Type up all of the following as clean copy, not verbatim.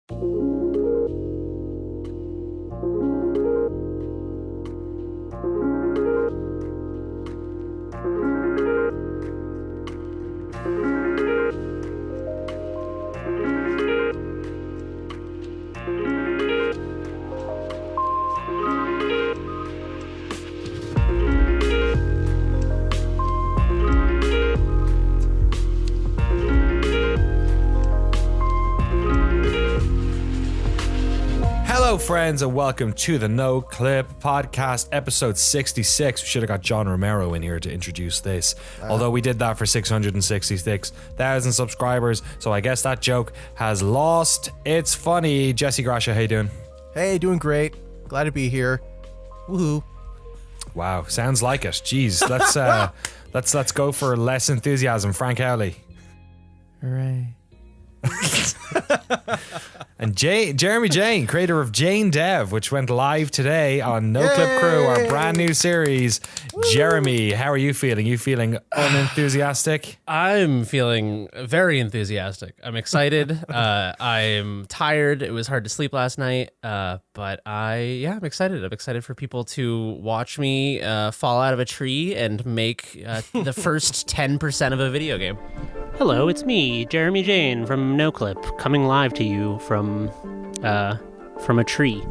Hello, friends, and welcome to the Noclip podcast, episode 66. We should have got John Romero in here to introduce this, although we did that for 666,000 subscribers, so I guess that joke has lost its funny. Jesse Grasha, how you doing? Hey, doing great. Glad to be here. Woohoo. Wow, sounds like it. Jeez, let's go for less enthusiasm. Frank Howley. Hooray. And Jeremy Jane, creator of Jane Dev, which went live today on Noclip Crew, our brand new series. Woo. Jeremy, how are you feeling? You feeling unenthusiastic? I'm feeling very enthusiastic. I'm excited. I'm tired. It was hard to sleep last night, but I'm excited. I'm excited for people to watch me fall out of a tree and make the first 10% of a video game. Hello, it's me, Jeremy Jane from Noclip, coming live to you from a tree.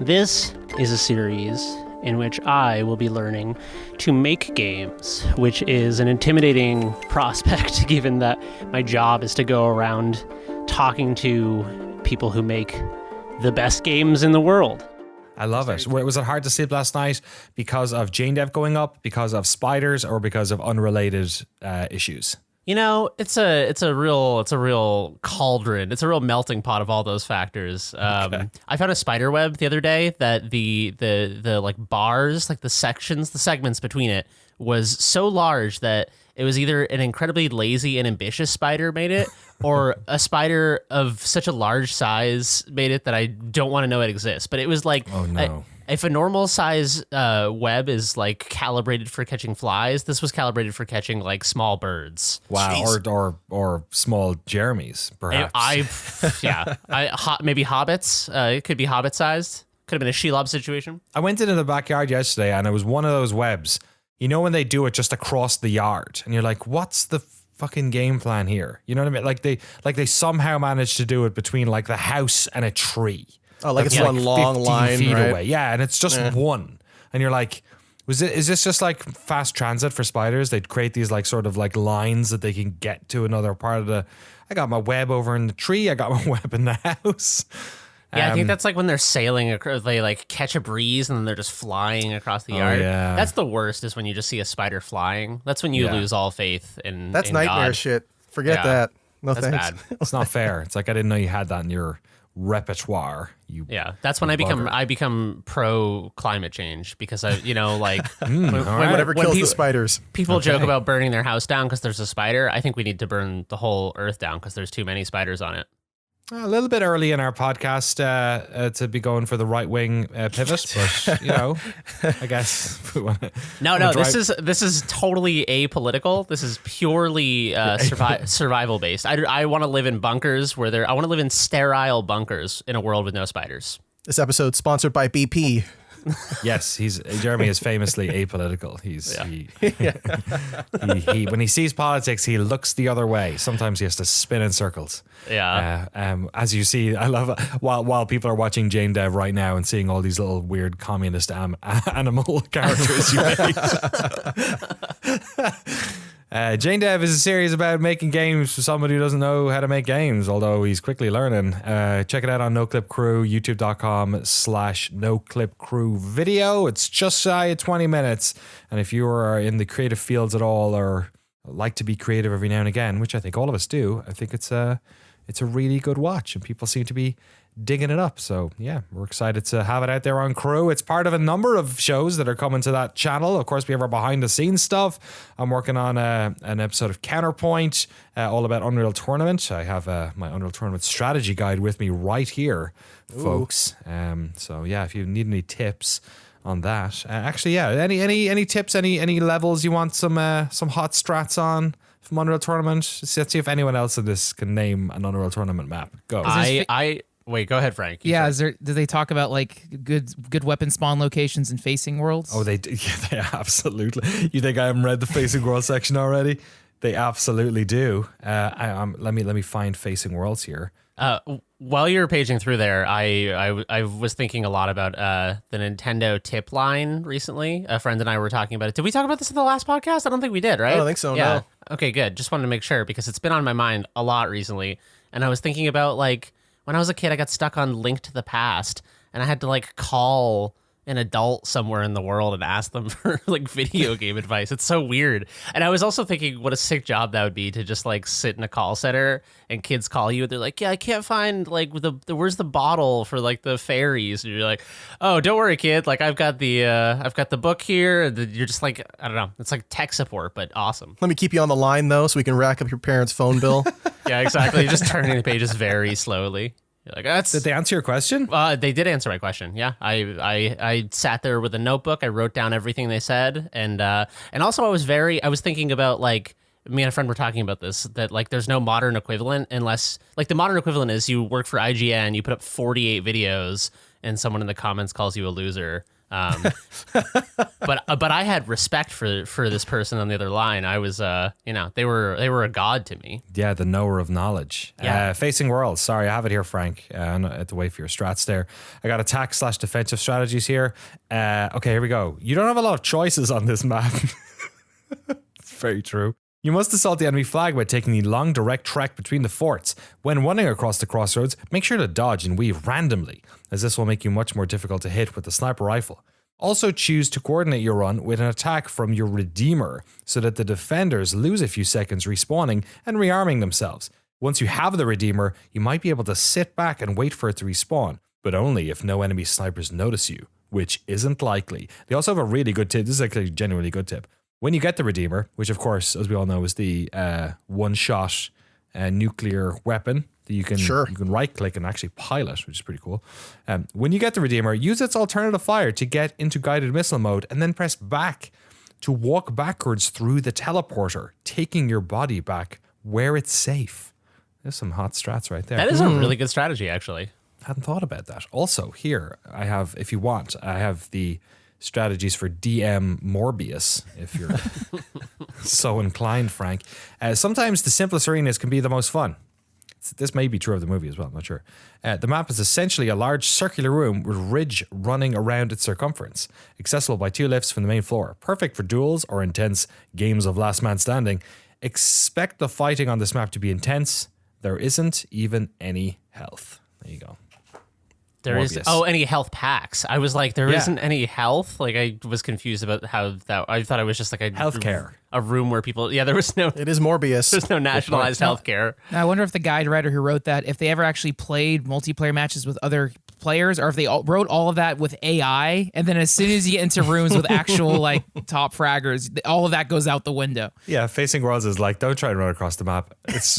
This is a series in which I will be learning to make games, which is an intimidating prospect given that my job is to go around talking to people who make the best games in the world. I love it. Was it hard to sleep last night because of Jane Dev going up, because of spiders, or because of unrelated issues? You know, it's a real cauldron. It's a real melting pot of all those factors. Okay. I found a spider web the other day that the like bars, like the segments between it was so large that it was either an incredibly lazy and ambitious spider made it, or a spider of such a large size made it that I don't want to know it exists. But it was like, oh no. If a normal size web is like calibrated for catching flies, this was calibrated for catching like small birds. Wow, or small Jeremies, perhaps. Maybe hobbits. It could be hobbit sized. Could have been a Shelob situation. I went into the backyard yesterday, and it was one of those webs. You know when they do it just across the yard, and you're like, "What's the fucking game plan here?" You know what I mean? Like they somehow managed to do it between like the house and a tree. Oh, like it's one long line, feet right? away. Yeah, and it's just one. And you're like, is this just like fast transit for spiders? They'd create these like sort of like lines that they can get to another part of the. I got my web over in the tree. I got my web in the house. Yeah, I think that's like when they're sailing, they like catch a breeze and then they're just flying across the yard. Yeah. That's the worst, is when you just see a spider flying. That's when you lose all faith in That's nightmare God. Shit. Forget that. No that's thanks. Bad. It's not fair. It's like I didn't know you had that in your repertoire. That's when I become pro climate change, because whenever kills the spiders. People joke about burning their house down because there's a spider. I think we need to burn the whole earth down because there's too many spiders on it. A little bit early in our podcast to be going for the right wing pivot, but I guess. This is totally apolitical. This is purely survival based. I want to live in bunkers I want to live in sterile bunkers in a world with no spiders. This episode sponsored by BP. Yes, Jeremy is famously apolitical. He when he sees politics, he looks the other way. Sometimes he has to spin in circles. Yeah. As you see, I love while people are watching Jane Dev right now and seeing all these little weird communist animal characters you made. Jane Dev is a series about making games for somebody who doesn't know how to make games, although he's quickly learning. Check it out on Noclip Crew, youtube.com/Noclip Crew video. It's just shy of 20 minutes. And if you are in the creative fields at all, or like to be creative every now and again, which I think all of us do, I think it's a really good watch, and people seem to be digging it up. So yeah, we're excited to have it out there on Crew. It's part of a number of shows that are coming to that channel. Of course, we have our behind the scenes stuff. I'm working on an episode of Counterpoint, all about Unreal Tournament. I have my Unreal Tournament strategy guide with me right here, folks. So yeah, if you need any tips on that, any tips, any levels you want some hot strats on, from Unreal Tournament? Let's see if anyone else in this can name an Unreal Tournament map. Go. Wait, go ahead, Frank. Yeah, do they talk about like good weapon spawn locations and facing worlds? Oh, they absolutely. You think I haven't read the Facing World section already? They absolutely do. Let me find Facing Worlds here. While you were paging through there, I was thinking a lot about the Nintendo tip line recently. A friend and I were talking about it. Did we talk about this in the last podcast? I don't think we did, right? I don't think so, Yeah. no. Okay, good. Just wanted to make sure because it's been on my mind a lot recently. And I was thinking about like when I was a kid, I got stuck on Link to the Past and I had to like call an adult somewhere in the world and ask them for like video game advice. It's so weird. And I was also thinking what a sick job that would be to just like sit in a call center and kids call you and they're like, yeah, I can't find like the where's the bottle for like the fairies? And you're like, oh, don't worry, kid. Like I've got the book here. And you're just like, I don't know. It's like tech support, but awesome. Let me keep you on the line, though, so we can rack up your parents' phone bill. Yeah, exactly. You're just turning the pages very slowly. You're like, that's. Did they answer your question? They did answer my question. Yeah, I sat there with a notebook. I wrote down everything they said, and also I was thinking about like me and a friend were talking about this that like there's no modern equivalent unless like the modern equivalent is you work for IGN, you put up 48 videos, and someone in the comments calls you a loser. But I had respect for this person on the other line. I was they were a god to me. Yeah, the knower of knowledge. Yeah. Facing Worlds. Sorry, I have it here, Frank. I have to wait for your strats there. I got attack/defensive strategies here. Okay, here we go. You don't have a lot of choices on this map. It's very true. You must assault the enemy flag by taking the long direct trek between the forts. When running across the crossroads, make sure to dodge and weave randomly, as this will make you much more difficult to hit with the sniper rifle. Also choose to coordinate your run with an attack from your Redeemer, so that the defenders lose a few seconds respawning and rearming themselves. Once you have the Redeemer, you might be able to sit back and wait for it to respawn, but only if no enemy snipers notice you, which isn't likely. They also have a really good tip. This is actually a genuinely good tip. When you get the Redeemer, which of course, as we all know, is the one-shot nuclear weapon that you can right-click and actually pilot, which is pretty cool. When you get the Redeemer, use its alternative fire to get into guided missile mode, and then press back to walk backwards through the teleporter, taking your body back where it's safe. There's some hot strats right there. That is a really good strategy, actually. Hadn't thought about that. Also, here I have, if you want, I have the strategies for DM Morbius, if you're so inclined, Frank. Sometimes the simplest arenas can be the most fun. This may be true of the movie as well, I'm not sure. The map is essentially a large circular room with ridge running around its circumference, accessible by 2 lifts from the main floor. Perfect for duels or intense games of last man standing. Expect the fighting on this map to be intense. There isn't even any health. There you go. There is any health packs. I was like, there isn't any health. Like I was confused about how that. I thought it was just like a healthcare, a room where people. Yeah, there was no. It is Morbius. There's no nationalized healthcare. Now, I wonder if the guide writer who wrote that, if they ever actually played multiplayer matches with other players, or if they wrote all of that with AI, and then as soon as you get into rooms with actual like top fraggers, all of that goes out the window. Yeah, Facing Worlds is like, don't try and run across the map. It's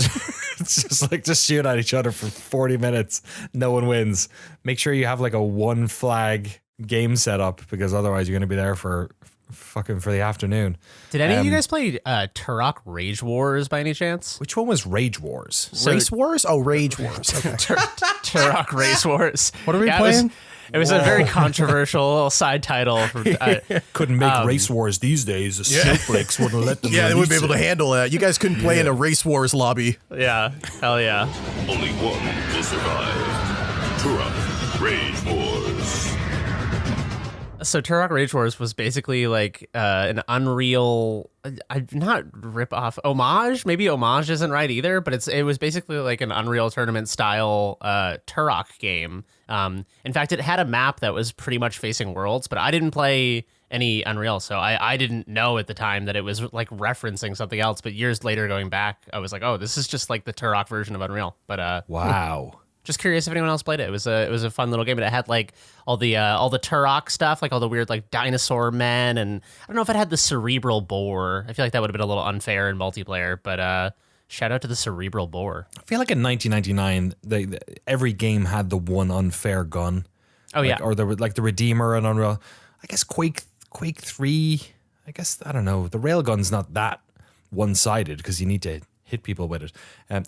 it's just like, just shoot at each other for 40 minutes. No one wins. Make sure you have like a 1 flag game set up, because otherwise you're going to be there for the afternoon. Did any of you guys play Turok Rage Wars by any chance? Which one was Rage Wars? Race Wars? Oh, Rage Wars. Okay. Turok Race Wars. What are we playing? It was a very controversial side title. For, couldn't make Race Wars these days. The Snowflakes wouldn't let them. Yeah, they wouldn't be able to handle that. You guys couldn't play in a Race Wars lobby. Yeah, hell yeah. Only one will survive. Turok Rage Wars. So Turok Rage Wars was basically like an Unreal, not rip-off, homage. Maybe homage isn't right either, but it was basically like an Unreal Tournament style Turok game. In fact, it had a map that was pretty much facing worlds, but I didn't play any Unreal, so I didn't know at the time that it was like referencing something else. But years later, going back, I was like, oh, this is just like the Turok version of Unreal. But wow. Just curious if anyone else played it. It was a fun little game, but it had like all the Turok stuff, like all the weird like dinosaur men, and I don't know if it had the cerebral boar. I feel like that would have been a little unfair in multiplayer, but shout out to the cerebral boar. I feel like in 1999, every game had the one unfair gun. Oh yeah, or the like the Redeemer and Unreal. I guess Quake 3. I guess I don't know. The railgun's not that one-sided because you need to hit people with it.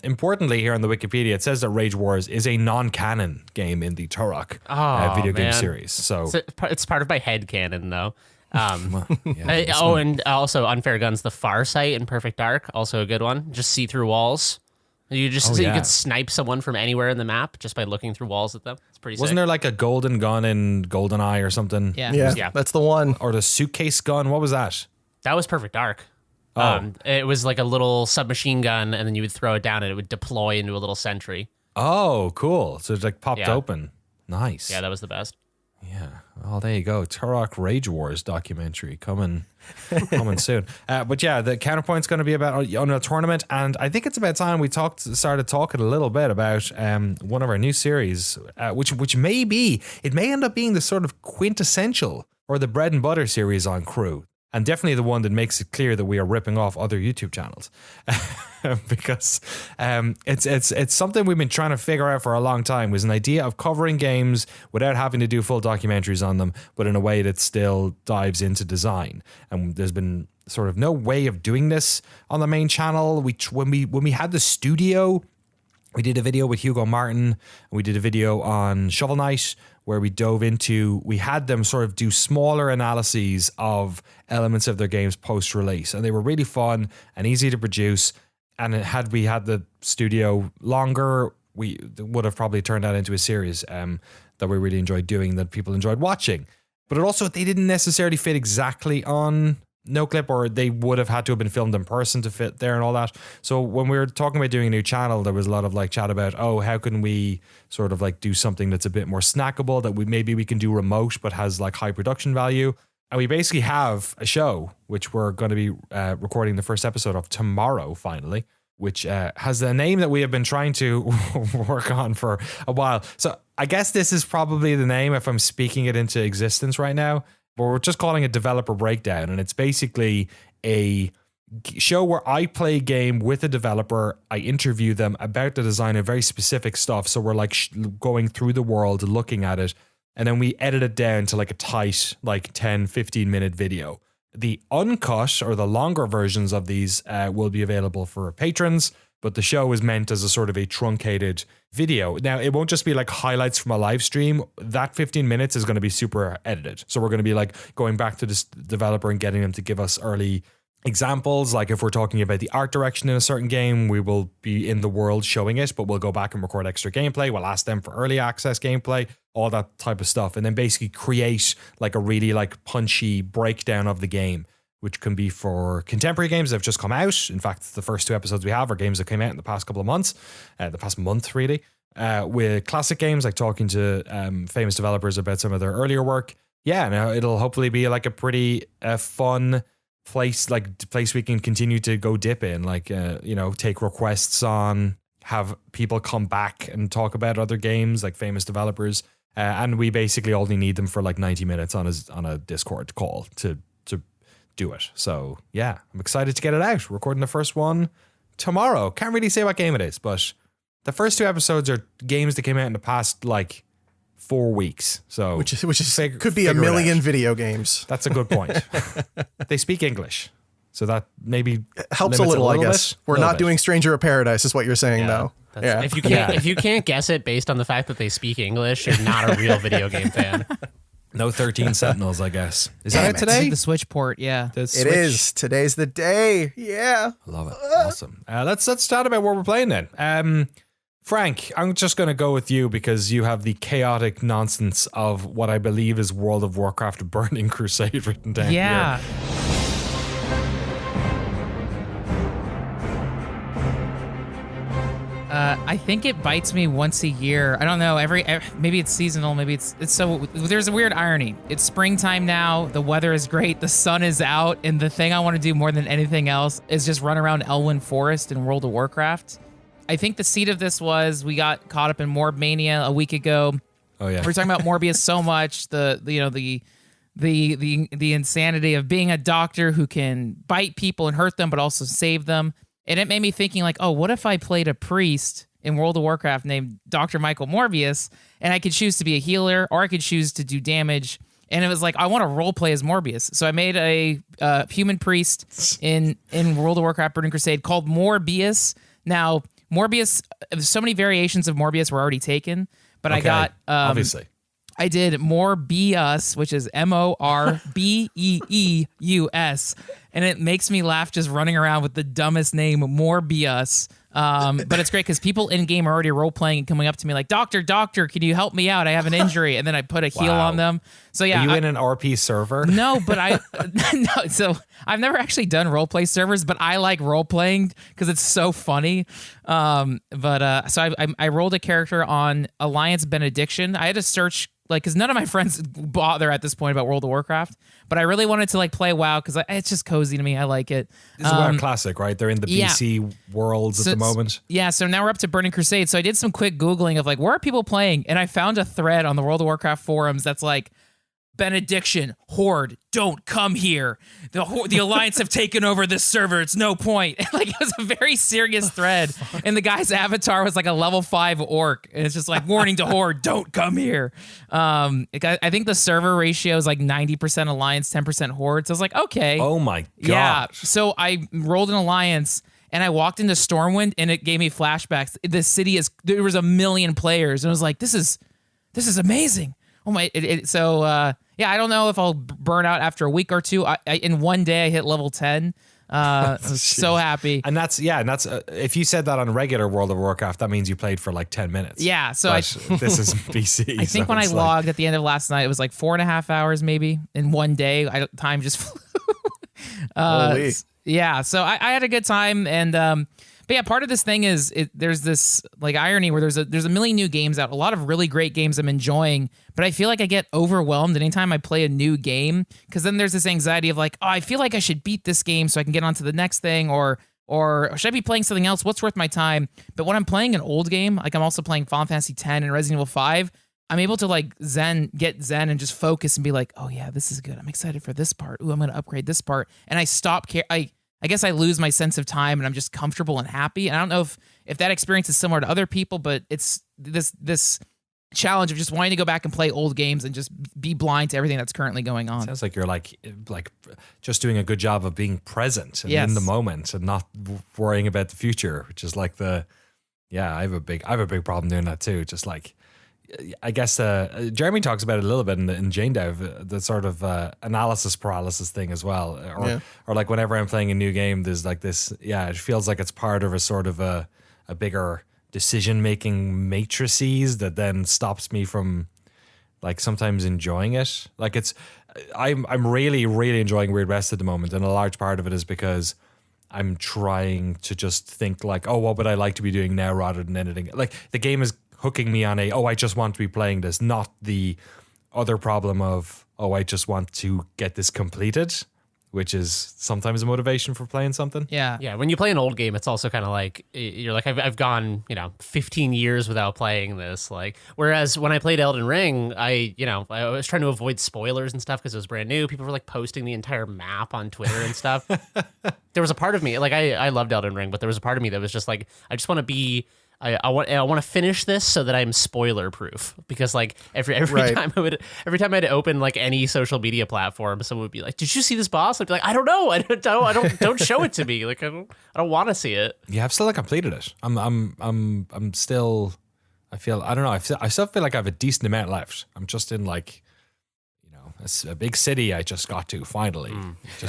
Importantly, here on the Wikipedia, it says that Rage Wars is a non-canon game in the Turok video game series. So it's part of my head canon, though. yeah, And also Unfair Guns, The Far Sight and Perfect Dark, also a good one. Just see through walls. You could snipe someone from anywhere in the map just by looking through walls at them. It's pretty. Wasn't sick. there like a golden gun in GoldenEye or something? Yeah, that's the one. Or the suitcase gun? What was that? That was Perfect Dark. Oh. It was like a little submachine gun, and then you would throw it down, and it would deploy into a little sentry. Oh, cool. So it like popped open. Nice. Yeah, that was the best. Yeah. Oh, there you go. Turok Rage Wars documentary coming soon. But yeah, the Counterpoint's going to be about Unreal Tournament, and I think it's about time we started talking a little bit about one of our new series, which may end up being the sort of quintessential or the bread and butter series on Crew. And definitely the one that makes it clear that we are ripping off other YouTube channels, because it's something we've been trying to figure out for a long time. Was an idea of covering games without having to do full documentaries on them, but in a way that still dives into design. And there's been sort of no way of doing this on the main channel. When we had the studio, we did a video with Hugo Martin, and we did a video on Shovel Knight where we had them sort of do smaller analyses of elements of their games post-release. And they were really fun and easy to produce. And had we had the studio longer, we would have probably turned that into a series that we really enjoyed doing, that people enjoyed watching. But they didn't necessarily fit exactly on Noclip, or they would have had to have been filmed in person to fit there and all that. So when we were talking about doing a new channel, there was a lot of like chat about, how can we sort of like do something that's a bit more snackable, that we can do remote but has like high production value. And we basically have a show which we're going to be recording the first episode of tomorrow finally, which has a name that we have been trying to work on for a while. So I guess this is probably the name if I'm speaking it into existence right now. But we're just calling it Developer Breakdown, and it's basically a show where I play a game with a developer. I interview them about the design of very specific stuff. So we're like going through the world, looking at it, and then we edit it down to like a tight, like 10, 15-minute video. The uncut or the longer versions of these will be available for patrons, but the show is meant as a sort of a truncated video. Now, it won't just be like highlights from a live stream. That 15 minutes is going to be super edited. So we're going to be like going back to this developer and getting them to give us early examples. Like if we're talking about the art direction in a certain game, we will be in the world showing it, but we'll go back and record extra gameplay. We'll ask them for early access gameplay, all that type of stuff. And then basically create like a really like punchy breakdown of the game, which can be for contemporary games that have just come out. In fact, the first 2 episodes we have are games that came out in the past couple of months, the past month really, with classic games, like talking to famous developers about some of their earlier work. Yeah, now it'll hopefully be like a pretty fun place we can continue to go dip in, like, take requests on, have people come back and talk about other games, like famous developers. And we basically only need them for like 90 minutes on a Discord call to do it. So yeah, I'm excited to get it out. We're recording the first one tomorrow. Can't really say what game it is, but the first 2 episodes are games that came out in the past like 4 weeks. So which is could be a million video games. That's a good point. They speak English, so that maybe helps a little, I guess. We're not doing Stranger of Paradise is what you're saying, though. Yeah. If you can't guess it based on the fact that they speak English, you're not a real video game fan. No 13 Sentinels, I guess. Is Damn that it. today? The Switch port, yeah. The It Switch. is. Today's the day. Yeah. I love it. Awesome. Let's chat about what we're playing then. Frank, I'm just going to go with you because you have the chaotic nonsense of what I believe is World of Warcraft Burning Crusade written down Yeah. here. I think it bites me once a year. I don't know. Maybe it's seasonal. Maybe it's so. There's a weird irony. It's springtime now. The weather is great. The sun is out, and the thing I want to do more than anything else is just run around Elwyn Forest in World of Warcraft. I think the seed of this was we got caught up in Morb Mania a week ago. Oh yeah. We're talking about Morbius so much. The insanity of being a doctor who can bite people and hurt them, but also save them. And it made me thinking like, oh, what if I played a priest in World of Warcraft named Dr. Michael Morbius, and I could choose to be a healer, or I could choose to do damage And it was like, I want to role play as Morbius. So I made a human priest in World of Warcraft Burning Crusade called Morbius. Now, Morbius, so many variations of Morbius were already taken, but I got obviously. I did Morbius, which is Morbeeus, and it makes me laugh just running around with the dumbest name, Morbius. But it's great because people in game are already role playing and coming up to me like, Doctor, can you help me out? I have an injury, and then I put a heal on them. So yeah, are you in an RP server? No, but no. So I've never actually done role play servers, but I like role playing because it's so funny. So I rolled a character on Alliance Benediction. I had to search. Like, because none of my friends bother at this point about World of Warcraft, but I really wanted to like play WoW because it's just cozy to me. I like it. This is WoW Classic, right? They're in the BC worlds at the moment. Yeah, so now we're up to Burning Crusade. So I did some quick Googling of like, where are people playing? And I found a thread on the World of Warcraft forums that's like, Benediction, Horde, don't come here. The Alliance have taken over this server. It's no point. Like, it was a very serious thread. And the guy's avatar was like a level 5 orc. And it's just like, warning to Horde, don't come here. I think the server ratio is like 90% Alliance, 10% Horde. So I was like, okay. Oh my God. Yeah. So I rolled an Alliance and I walked into Stormwind and it gave me flashbacks. The city there was 1 million players. And I was like, this is amazing. Oh my, yeah, I don't know if I'll burn out after a week or two. In one day, I hit level 10. I was so happy. And that's if you said that on regular World of Warcraft, that means you played for like 10 minutes. Yeah, so this is BC. I think when I logged at the end of last night, it was like 4.5 hours maybe in one day. Time just flew. Yeah, so I had a good time, and but yeah, part of this thing is there's this like irony where there's a million new games out, a lot of really great games I'm enjoying, but I feel like I get overwhelmed anytime I play a new game because then there's this anxiety of like, oh, I feel like I should beat this game so I can get on to the next thing, or should I be playing something else? What's worth my time? But when I'm playing an old game, like I'm also playing Final Fantasy X and Resident Evil 5, I'm able to like get zen and just focus and be like, oh yeah, this is good. I'm excited for this part. Ooh, I'm going to upgrade this part. And I stop I guess I lose my sense of time and I'm just comfortable and happy. And I don't know if that experience is similar to other people, but it's this challenge of just wanting to go back and play old games and just be blind to everything that's currently going on. Sounds like you're like just doing a good job of being present and in the moment and not worrying about the future, which is like I have a big problem doing that too. Just like, I guess Jeremy talks about it a little bit in Jane Dev, the sort of analysis paralysis thing as well. Or like whenever I'm playing a new game, there's like this, it feels like it's part of a sort of a bigger decision-making matrices that then stops me from like sometimes enjoying it. Like I'm really, really enjoying Weird West at the moment. And a large part of it is because I'm trying to just think like, oh, what would I like to be doing now rather than anything. Like the game is hooking me on I just want to be playing this, not the other problem of, I just want to get this completed, which is sometimes a motivation for playing something. Yeah. Yeah. When you play an old game, it's also kind of like, you're like, I've gone, 15 years without playing this. Like, whereas when I played Elden Ring, I was trying to avoid spoilers and stuff because it was brand new. People were like posting the entire map on Twitter and stuff. There was a part of me, like I loved Elden Ring, but there was a part of me that was just like, I just want to be, I want to finish this so that I'm spoiler proof, because like every time I had to open like any social media platform, someone would be like, "Did you see this boss?" I'd be like, "I don't know. I don't show it to me. Like I don't want to see it." Yeah, I've still completed it. I'm still. I don't know. I still feel like I have a decent amount left. I'm just in like, a big city. I just got to finally.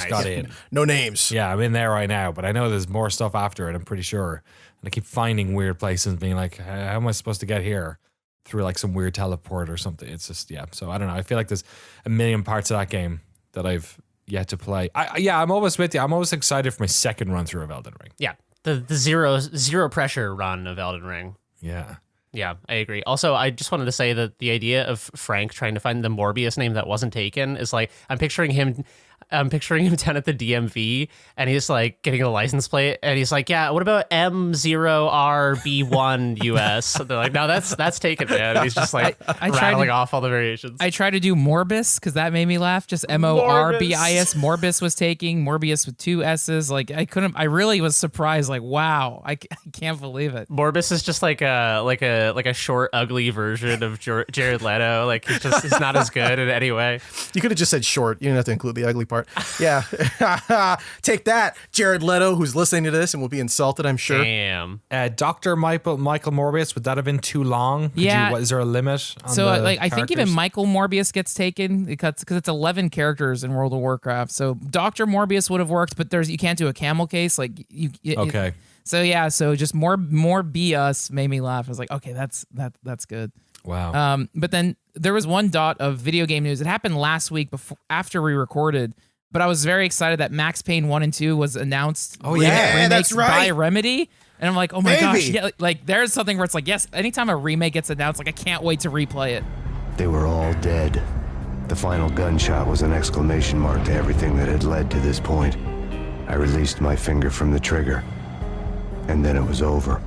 Got in. No names. Yeah, I'm in there right now, but I know there's more stuff after it. I'm pretty sure. And I keep finding weird places and being like, how am I supposed to get here? Through like some weird teleport or something. It's just, so I don't know. I feel like there's a million parts of that game that I've yet to play. I'm almost with you. I'm always excited for my second run through of Elden Ring. Yeah, the zero pressure run of Elden Ring. Yeah. Yeah, I agree. Also, I just wanted to say that the idea of Frank trying to find the Morbius name that wasn't taken is like, I'm picturing him. I'm picturing him down at the DMV, and he's like getting a license plate, and he's like, "Yeah, what about M0RB1 US?" So they're like, "No, that's taken, man." And he's just like rattling off all the variations. I tried to do Morbius because that made me laugh. Just Morbis. Morbius was taking Morbius with 2 S's. Like I couldn't. I really was surprised. Like wow, I can't believe it. Morbius is just like a short, ugly version of Jared Leto. Like he's not as good in any way. You could have just said short. You didn't have to include the ugly part. Yeah. Take that, Jared Leto, who's listening to this and will be insulted, I'm sure. Damn. Dr. Michael Morbius, would that have been too long? Is there a limit on so the like I think even characters? Michael Morbius gets taken because it's 11 characters in World of Warcraft. So Dr. Morbius would have worked, but you can't do a camel case. Like Okay. So just more BS made me laugh. I was like, okay, that's good. Wow. But then there was one dot of video game news. It happened last week after we recorded, but I was very excited that Max Payne 1 and 2 was announced. Oh, yeah, that's right. By Remedy. And I'm like, oh my gosh. Yeah, like there's something where it's like, yes, anytime a remake gets announced, like I can't wait to replay it. They were all dead. The final gunshot was an exclamation mark to everything that had led to this point. I released my finger from the trigger, and then it was over.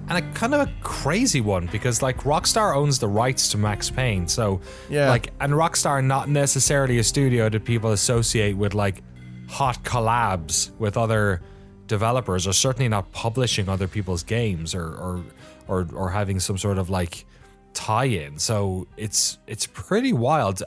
And a kind of a crazy one because like Rockstar owns the rights to Max Payne, so and Rockstar not necessarily a studio that people associate with like hot collabs with other developers, or certainly not publishing other people's games or having some sort of like tie-in. So it's pretty wild.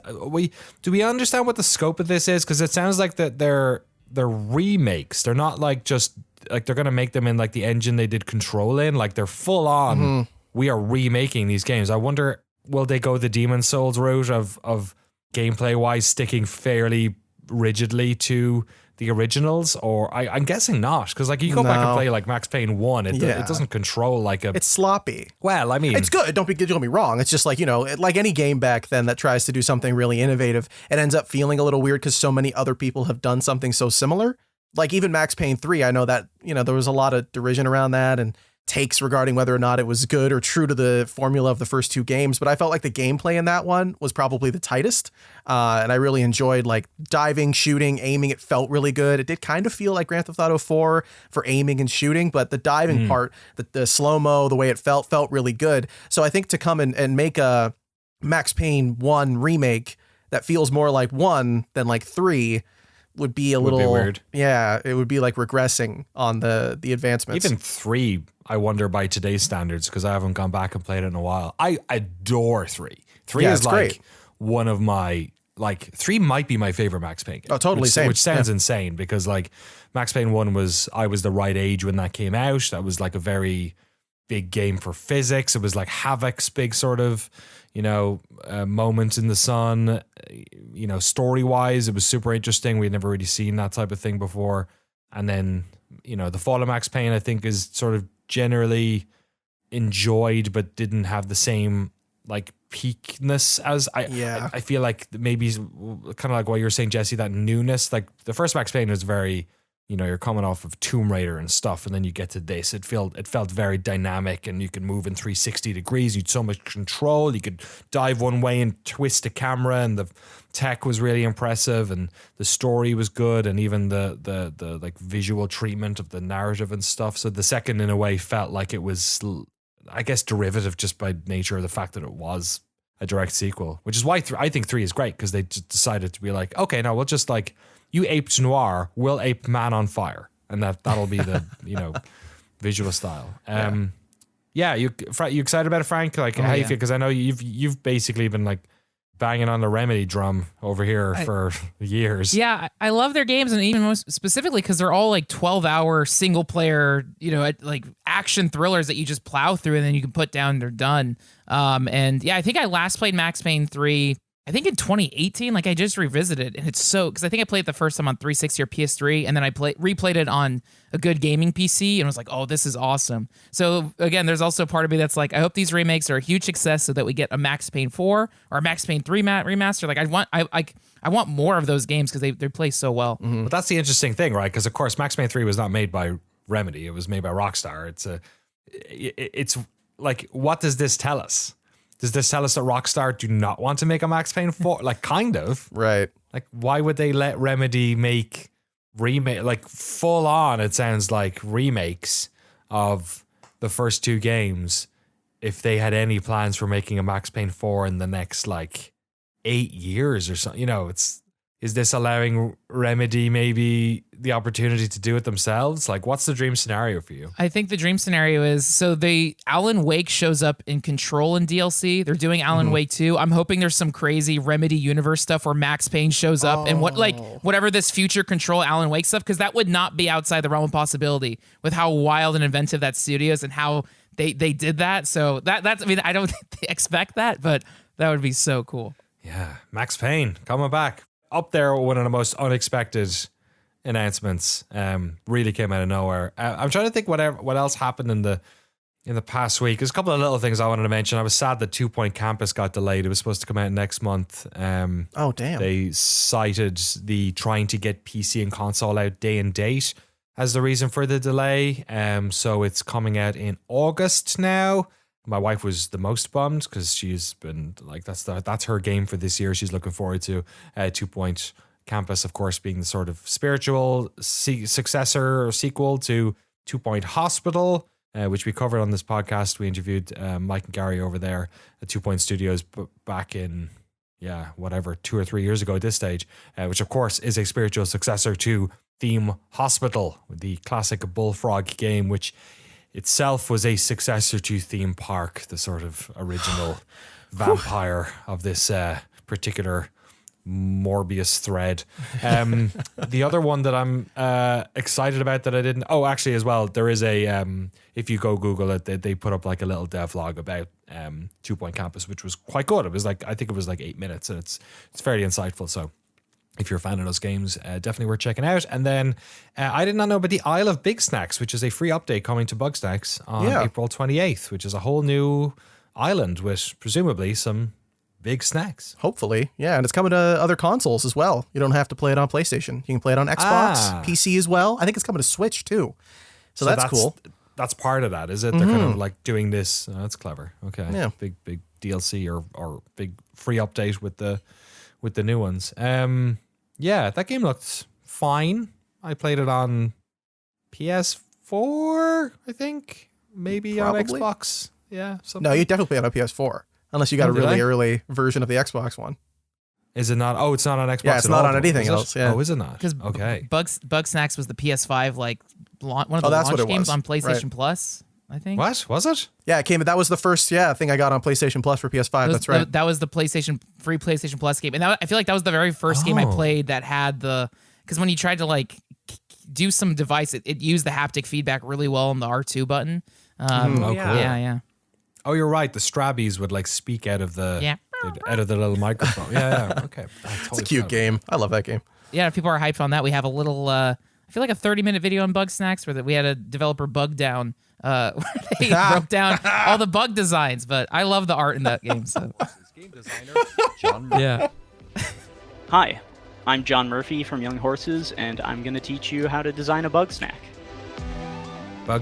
Do we understand what the scope of this is? Because it sounds like that they're remakes. They're not like just like they're gonna make them in like the engine they did Control in. Like they're full on. Mm-hmm. We are remaking these games. I wonder, will they go the Demon's Souls route of gameplay wise sticking fairly rigidly to the originals, or I'm guessing not, because like you go back and play like Max Payne 1, it doesn't control like a. It's sloppy. Well, I mean, it's good. Don't get me wrong. It's just like, like any game back then that tries to do something really innovative, it ends up feeling a little weird because so many other people have done something so similar. Like even Max Payne 3, I know that, there was a lot of derision around that and takes regarding whether or not it was good or true to the formula of the first 2 games. But I felt like the gameplay in that one was probably the tightest. And I really enjoyed like diving, shooting, aiming. It felt really good. It did kind of feel like Grand Theft Auto 4 for aiming and shooting, but the diving part, the slow-mo, the way it felt really good. So I think to come and make a Max Payne 1 remake that feels more like 1 than like 3 would be a little weird. Yeah, it would be like regressing on the advancements. Even 3, I wonder by today's standards, because I haven't gone back and played it in a while. I adore 3. 3 is like great. One of my 3 might be my favorite Max Payne game. Oh, totally, same. Which sounds insane because like Max Payne 1 I was the right age when that came out. That was like a very big game for physics. It was like Havoc's big sort of moment in the sun. Story wise, it was super interesting. We'd never really seen that type of thing before. And then the Fall of Max Payne, I think, is sort of generally enjoyed, but didn't have the same like peakness as I feel like maybe kind of like what you were saying, Jesse, that newness. Like the first Max Payne was very, you're coming off of Tomb Raider and stuff, and then you get to this. It felt very dynamic, and you could move in 360 degrees. You had so much control. You could dive one way and twist the camera, and the tech was really impressive, and the story was good, and even the like visual treatment of the narrative and stuff. So the second, in a way, felt like it was, I guess, derivative just by nature of the fact that it was a direct sequel, which is why I think 3 is great, because they just decided to be like, okay, now we'll just like, you aped Noir, we'll ape Man on Fire, and that'll be the visual style. You excited about it, Frank? Like how you feel? Because I know you've basically been like banging on the Remedy drum over here for years. Yeah, I love their games, and even most specifically because they're all like 12-hour single player, like action thrillers that you just plow through and then you can put down and they're done. I think I last played Max Payne 3, I think in 2018. Like I just revisited, and it's because I think I played it the first time on 360 or PS3, and then I replayed it on a good gaming PC and was like, oh, this is awesome. So again, there's also part of me that's like, I hope these remakes are a huge success so that we get a Max Payne 4 or a Max Payne 3 remaster. Like I want more of those games because they play so well. Mm-hmm. But that's the interesting thing, right? Because of course, Max Payne 3 was not made by Remedy; it was made by Rockstar. It's like, what does this tell us? Does this tell us that Rockstar do not want to make a Max Payne 4? Like, kind of. Right. Like, why would they let Remedy make like full on? It sounds like remakes of the first two games if they had any plans for making a Max Payne 4 in the next like 8 years or something. You know, is this allowing Remedy maybe the opportunity to do it themselves? Like, what's the dream scenario for you? I think the dream scenario is Alan Wake shows up in Control in DLC. They're doing Alan Wake 2. I'm hoping there's some crazy Remedy universe stuff where Max Payne shows up and whatever this future Control Alan Wake stuff, because that would not be outside the realm of possibility with how wild and inventive that studio is and how they did that. So that's I mean, I don't expect that, but that would be so cool. Yeah, Max Payne coming back. Up there, one of the most unexpected announcements. Really came out of nowhere. I'm trying to think what else happened in the past week. There's a couple of little things I wanted to mention. I was sad that 2 Point Campus got delayed. It was supposed to come out next month. Oh damn! They cited the trying to get PC and console out day and date as the reason for the delay. So it's coming out in August now. My wife was the most bummed because she's been like, that's her game for this year. She's looking forward to 2 Point Campus, of course, being the sort of spiritual successor or sequel to 2 Point Hospital, which we covered on this podcast. We interviewed Mike and Gary over there at 2 Point Studios back in, 2 or 3 years ago at this stage, which of course is a spiritual successor to Theme Hospital, the classic Bullfrog game, which itself was a successor to Theme Park, the sort of original vampire of this particular Morbius thread. The other one that I'm excited about that I didn't... Oh, actually, as well, there is a... if you go Google it, they put up like a little devlog about 2 Point Campus, which was quite good. It was like, I think it was like 8 minutes, and it's fairly insightful. So if you're a fan of those games, definitely worth checking out. And then I did not know about the Isle of Big Snacks, which is a free update coming to Bugsnax on April 28th, which is a whole new island with presumably some big snacks. Hopefully, yeah. And it's coming to other consoles as well. You don't have to play it on PlayStation. You can play it on Xbox, PC as well. I think it's coming to Switch too. So that's cool. That's part of that, is it? They're kind of like doing this. Oh, that's clever. Okay. Yeah. Big DLC or big free update with the new ones. Yeah, that game looked fine. I played it on PS4, I think. Maybe Probably. on Xbox. Yeah. No, you definitely play it on PS4. Unless you got a really early version of the Xbox one. Is it not? Oh, it's not on Xbox. Yeah, it's not on anything else. Yeah. Oh, is it not? Because okay. Bugsnax was the PS5 like one of the that's launch what it games was. on PlayStation Right. Plus. I think. What was it? Yeah, it came. That was the first thing I got on PlayStation Plus for PS5. That's right. That was the free PlayStation Plus game, and I feel like that was the very first game I played that had because when you tried to like do some device, it used the haptic feedback really well on the R2 button. Cool. Yeah. Oh, you're right. The Strabbies would like speak out of the little microphone. Yeah. Okay. It's a cute game. I love that game. Yeah, if people are hyped on that, we have a little. I feel like a 30-minute video on Bugsnax where we had a developer bug down. Where they broke down all the bug designs, but I love the art in that game. So. Game designer John Murphy. Yeah. Hi, I'm John Murphy from Young Horses, and I'm going to teach you how to design a bug snack.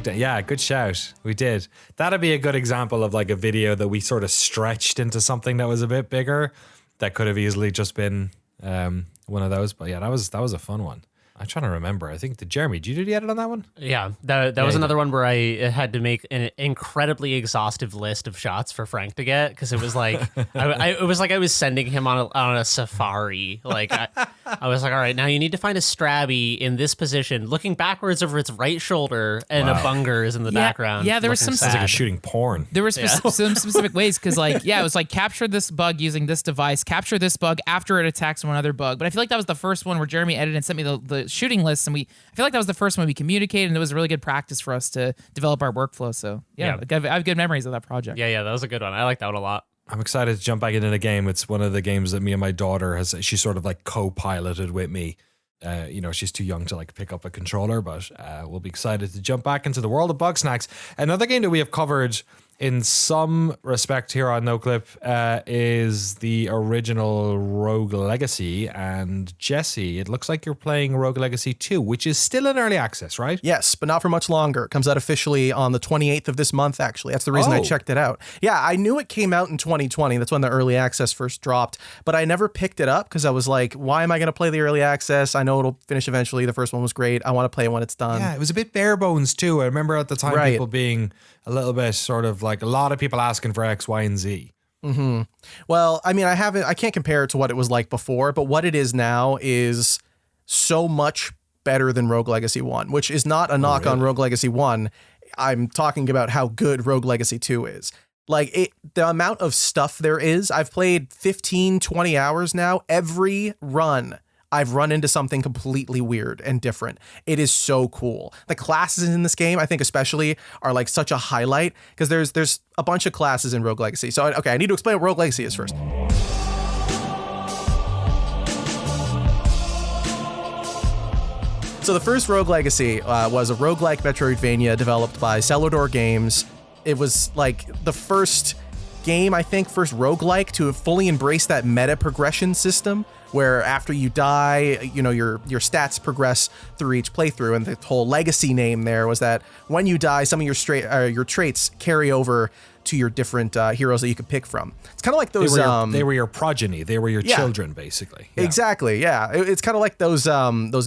Yeah, good shout. We did. That'd be a good example of like a video that we sort of stretched into something that was a bit bigger. That could have easily just been one of those. But yeah, that was a fun one. I'm trying to remember. I think, Jeremy, did you do the edit on that one? Yeah, that was another one where I had to make an incredibly exhaustive list of shots for Frank to get, because it was like it was like I was sending him on a safari. Like I was like, all right, now you need to find a Strabby in this position, looking backwards over its right shoulder, and a Bunger is in the background. Yeah, there was some. Sounds like a shooting porn. There were some specific ways, because it was like capture this bug using this device, capture this bug after it attacks one other bug. But I feel like that was the first one where Jeremy edited and sent me the shooting list, and I feel like that was the first one we communicated, and it was a really good practice for us to develop our workflow. So I have good memories of that project. Yeah, that was a good one. I like that one a lot. I'm excited to jump back into the game. It's one of the games that me and my daughter she sort of like co-piloted with me. She's too young to like pick up a controller, but we'll be excited to jump back into the world of Bugsnax. Another game that we have covered in some respect here on Noclip is the original Rogue Legacy. And Jesse, it looks like you're playing Rogue Legacy 2, which is still in early access, right? Yes, but not for much longer. It comes out officially on the 28th of this month, actually. That's the reason I checked it out. Yeah, I knew it came out in 2020. That's when the early access first dropped, but I never picked it up because I was like, why am I going to play the early access? I know it'll finish eventually. The first one was great. I want to play it when it's done. Yeah, it was a bit bare bones too. I remember at the time people being a little bit sort of like a lot of people asking for X, Y, and Z. Mm-hmm. Well, I mean, I can't compare it to what it was like before, but what it is now is so much better than Rogue Legacy 1, which is not a knock on Rogue Legacy 1. I'm talking about how good Rogue Legacy 2 is. Like the amount of stuff there is, I've played 15, 20 hours now. Every run, I've run into something completely weird and different. It is so cool. The classes in this game, I think especially, are like such a highlight because there's a bunch of classes in Rogue Legacy. So, okay, I need to explain what Rogue Legacy is first. So the first Rogue Legacy was a roguelike Metroidvania developed by Celador Games. It was like the first game, I think, first roguelike to have fully embraced that meta progression system where after you die, you know, your stats progress through each playthrough. And the whole legacy name there was that when you die, some of your traits carry over to your different heroes that you could pick from. It's kind of like those... They were your progeny. They were your children, basically. Yeah. Exactly, yeah. It's kind of like those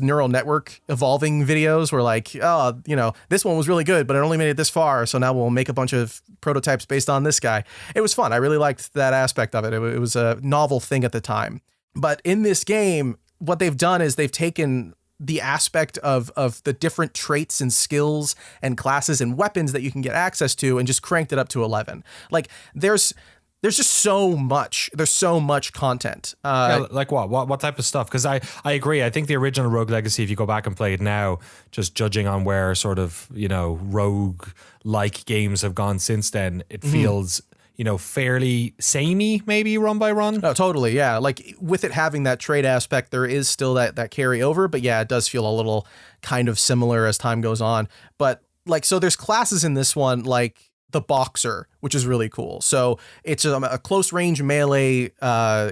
neural network evolving videos where like, oh, you know, this one was really good, but it only made it this far, so now we'll make a bunch of prototypes based on this guy. It was fun. I really liked that aspect of it. It was a novel thing at the time. But in this game, what they've done is they've taken the aspect of the different traits and skills and classes and weapons that you can get access to and just cranked it up to 11. Like there's just so much. There's so much content. Like what type of stuff? Because I agree. I think the original Rogue Legacy, if you go back and play it now, just judging on where sort of, you know, rogue-like games have gone since then, it feels, you know, fairly samey, maybe run by run. No, totally. Yeah. Like with it having that trade aspect, there is still that carryover, but yeah, it does feel a little kind of similar as time goes on. But like, so there's classes in this one, like the Boxer, which is really cool. So it's a close range melee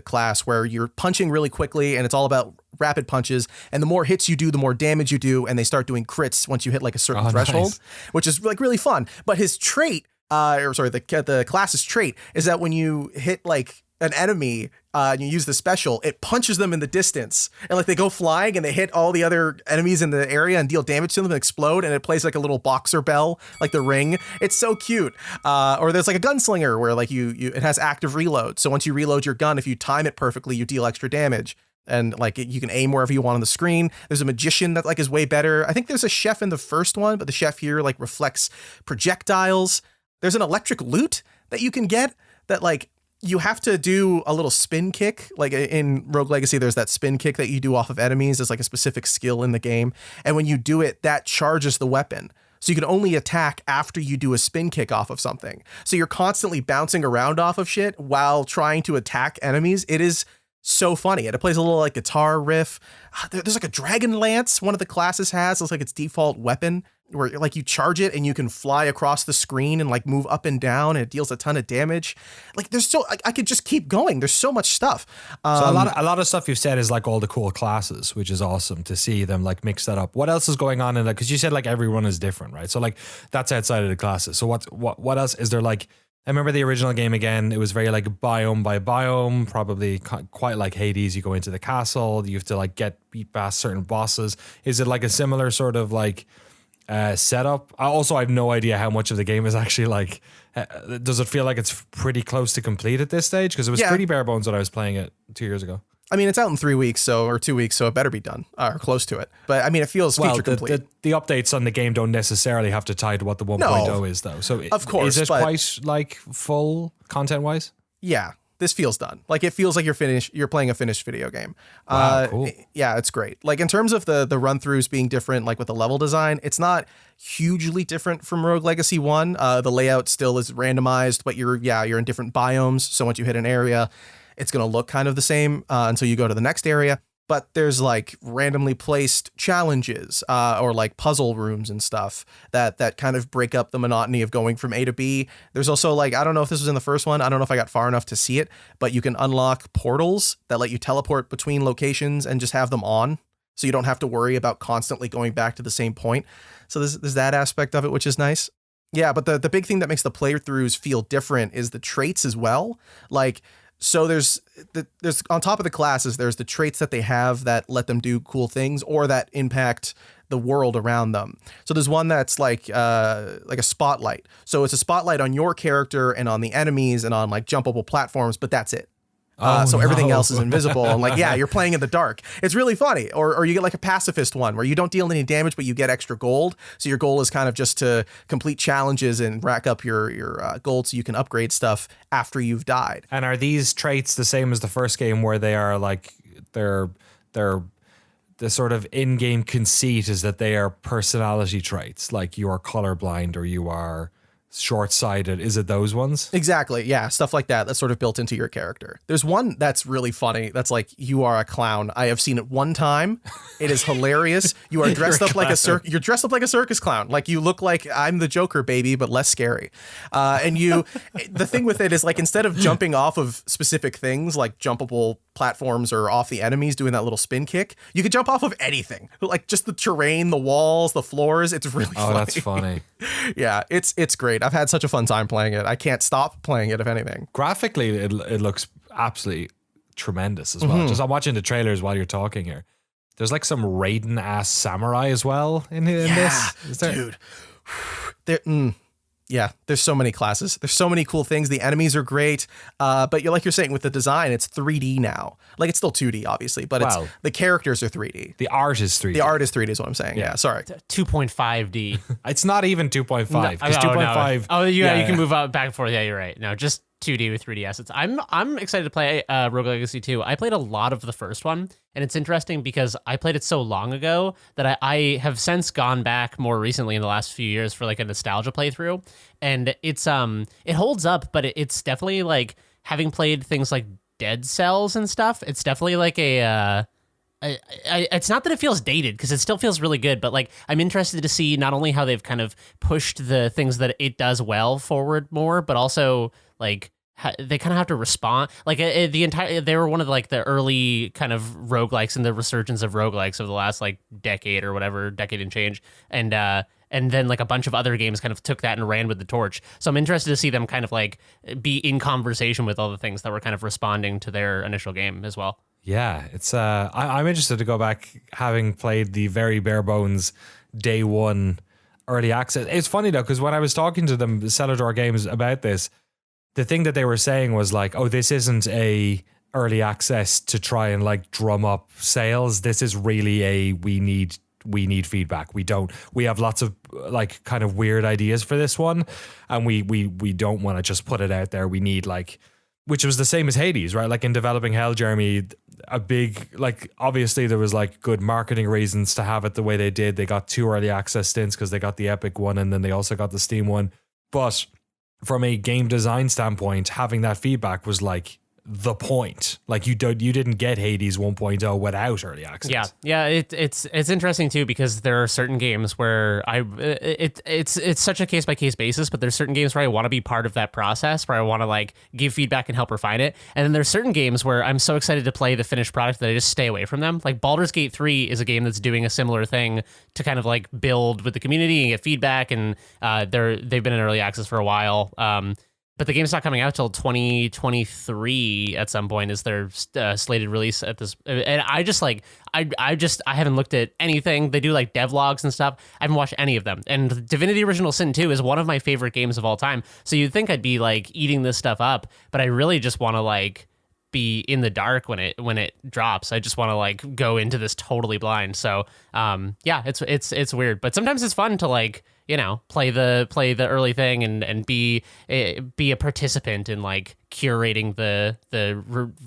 class where you're punching really quickly and it's all about rapid punches. And the more hits you do, the more damage you do. And they start doing crits once you hit like a certain threshold, which is like really fun. But his trait, the class's trait is that when you hit like an enemy and you use the special, it punches them in the distance and like they go flying and they hit all the other enemies in the area and deal damage to them and explode, and it plays like a little boxer bell, like the ring. It's so cute. Or there's like a gunslinger where like it has active reload. So once you reload your gun, if you time it perfectly, you deal extra damage. And like you can aim wherever you want on the screen. There's a magician that like is way better. I think there's a chef in the first one, but the chef here like reflects projectiles. There's an electric lute that you can get that like you have to do a little spin kick. Like in Rogue Legacy, there's that spin kick that you do off of enemies. There's like a specific skill in the game. And when you do it, that charges the weapon. So you can only attack after you do a spin kick off of something. So you're constantly bouncing around off of shit while trying to attack enemies. It is so funny. And it plays a little like guitar riff. There's like a dragon lance one of the classes has. It's like its default weapon where like you charge it and you can fly across the screen and like move up and down and it deals a ton of damage. Like there's so I could just keep going. There's so much stuff. So a lot of stuff you've said is like all the cool classes, which is awesome to see them like mix that up. What else is going on in that? Because you said like everyone is different, right? So like that's outside of the classes. So what else is there? Like I remember the original game again. It was very like biome by biome, probably quite like Hades. You go into the castle, you have to like beat past certain bosses. Is it like a similar sort of like setup? Also, I have no idea how much of the game is actually like. Does it feel like it's pretty close to complete at this stage? Because it was pretty bare bones when I was playing it 2 years ago. I mean, it's out in 3 weeks, or 2 weeks, so it better be done or close to it. But I mean, it feels feature complete. The updates on the game don't necessarily have to tie to what the 1.0 is, though. So of course, is it quite like full content wise? Yeah, this feels done. Like it feels like you're playing a finished video game. Wow, cool. Yeah, it's great. Like in terms of the run throughs being different, like with the level design, it's not hugely different from Rogue Legacy 1. The layout still is randomized, but you're in different biomes. So once you hit an area, it's going to look kind of the same until you go to the next area. but there's like randomly placed challenges or like puzzle rooms and stuff that kind of break up the monotony of going from A to B. There's also like, I don't know if this was in the first one. I don't know if I got far enough to see it, but you can unlock portals that let you teleport between locations and just have them on. So you don't have to worry about constantly going back to the same point. So there's that aspect of it, which is nice. Yeah, but the big thing that makes the playthroughs feel different is the traits as well. Like, so there's on top of the classes, there's the traits that they have that let them do cool things or that impact the world around them. So there's one that's like a spotlight. So it's a spotlight on your character and on the enemies and on like jumpable platforms, but that's it. So everything else is invisible and like, yeah, you're playing in the dark. It's really funny. Or you get like a pacifist one where you don't deal any damage, but you get extra gold. So your goal is kind of just to complete challenges and rack up your gold so you can upgrade stuff after you've died. And are these traits the same as the first game where they are like, they're the sort of in-game conceit is that they are personality traits, like you are colorblind or you are short-sighted? Is it those ones? Exactly. Yeah. Stuff like that. That's sort of built into your character. There's one that's really funny. That's like, you are a clown. I have seen it one time. It is hilarious. You are dressed up like you're dressed up like a circus clown. Like you look like I'm the Joker, baby, but less scary. And the thing with it is like, instead of jumping off of specific things like jumpable platforms or off the enemies doing that little spin kick, you could jump off of anything, like just the terrain, the walls, the floors. It's really funny. Oh, that's funny. Yeah, it's great. I've had such a fun time playing it. I can't stop playing it, if anything. Graphically, it looks absolutely tremendous as well. Just I'm watching the trailers while you're talking here. There's like some Raiden ass samurai as well in this. Is there? Dude. Yeah, there's so many classes. There's so many cool things. The enemies are great. But you're saying with the design, it's 3D now. Like it's still 2D, obviously, but it's the characters are 3D. The art is 3D. The art is 3D is what I'm saying. Yeah, sorry. 2.5D. It's not even 2.5. Because 2.5. No. Oh, yeah, you can move up back and forth. Yeah, you're right. No, just 2D with 3D assets. I'm excited to play Rogue Legacy 2. I played a lot of the first one, and it's interesting because I played it so long ago that I have since gone back more recently in the last few years for like a nostalgia playthrough, and it's it holds up, but it's definitely like, having played things like Dead Cells and stuff, it's definitely like it's not that it feels dated, because it still feels really good, but like I'm interested to see not only how they've kind of pushed the things that it does well forward more, but also like they kind of have to respond. Like they were one of like the early kind of roguelikes and the resurgence of roguelikes of the last like decade or whatever, decade and change. And then like a bunch of other games kind of took that and ran with the torch. So I'm interested to see them kind of like be in conversation with all the things that were kind of responding to their initial game as well. Yeah, it's I'm interested to go back, having played the very bare bones day one early access. It's funny though, because when I was talking to them, Celador Games, about this, the thing that they were saying was like, oh, this isn't a early access to try and like drum up sales. This is really we need feedback. We have lots of like kind of weird ideas for this one, and we don't want to just put it out there. We need like, which was the same as Hades, right? Like in developing Hell, Jeremy, a big, like, obviously there was like good marketing reasons to have it the way they did. They got 2 early access stints because they got the Epic one and then they also got the Steam one. But from a game design standpoint, having that feedback was like the point. Like you didn't get Hades 1.0 without early access. Yeah. It's interesting too, because there are certain games where it's such a case by case basis, but there's certain games where I want to be part of that process, where I want to like give feedback and help refine it. And then there's certain games where I'm so excited to play the finished product that I just stay away from them. Like Baldur's Gate 3 is a game that's doing a similar thing to kind of like build with the community and get feedback. And they've been in early access for a while. But the game's not coming out till 2023 at some point, is their slated release at this. And I haven't looked at anything. They do like devlogs and stuff. I haven't watched any of them. And Divinity Original Sin 2 is one of my favorite games of all time. So you'd think I'd be like eating this stuff up, but I really just want to like be in the dark when it drops. I just want to like go into this totally blind. So yeah, it's weird, but sometimes it's fun to like, you know, play the early thing and be a participant in like curating the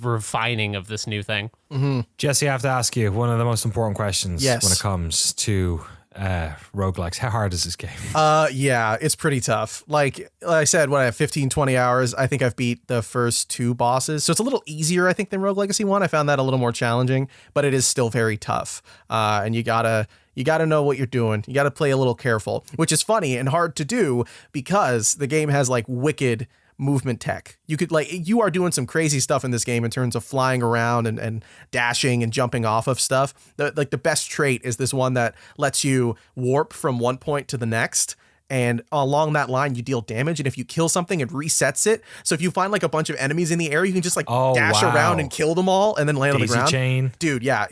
refining of this new thing. Mm-hmm. Jesse, I have to ask you one of the most important questions when it comes to roguelikes. How hard is this game? Yeah, it's pretty tough. Like I said, when I have 15, 20 hours, I think I've beat the first 2 bosses. So it's a little easier, I think, than Rogue Legacy 1. I found that a little more challenging, but it is still very tough. And you gotta know what you're doing. You gotta play a little careful, which is funny and hard to do because the game has like wicked movement tech. You are doing some crazy stuff in this game in terms of flying around and dashing and jumping off of stuff. The best trait is this one that lets you warp from one point to the next. And along that line, you deal damage. And if you kill something, it resets it. So if you find like a bunch of enemies in the air, you can just dash around and kill them all and then land on the ground. Chain. Dude, yeah,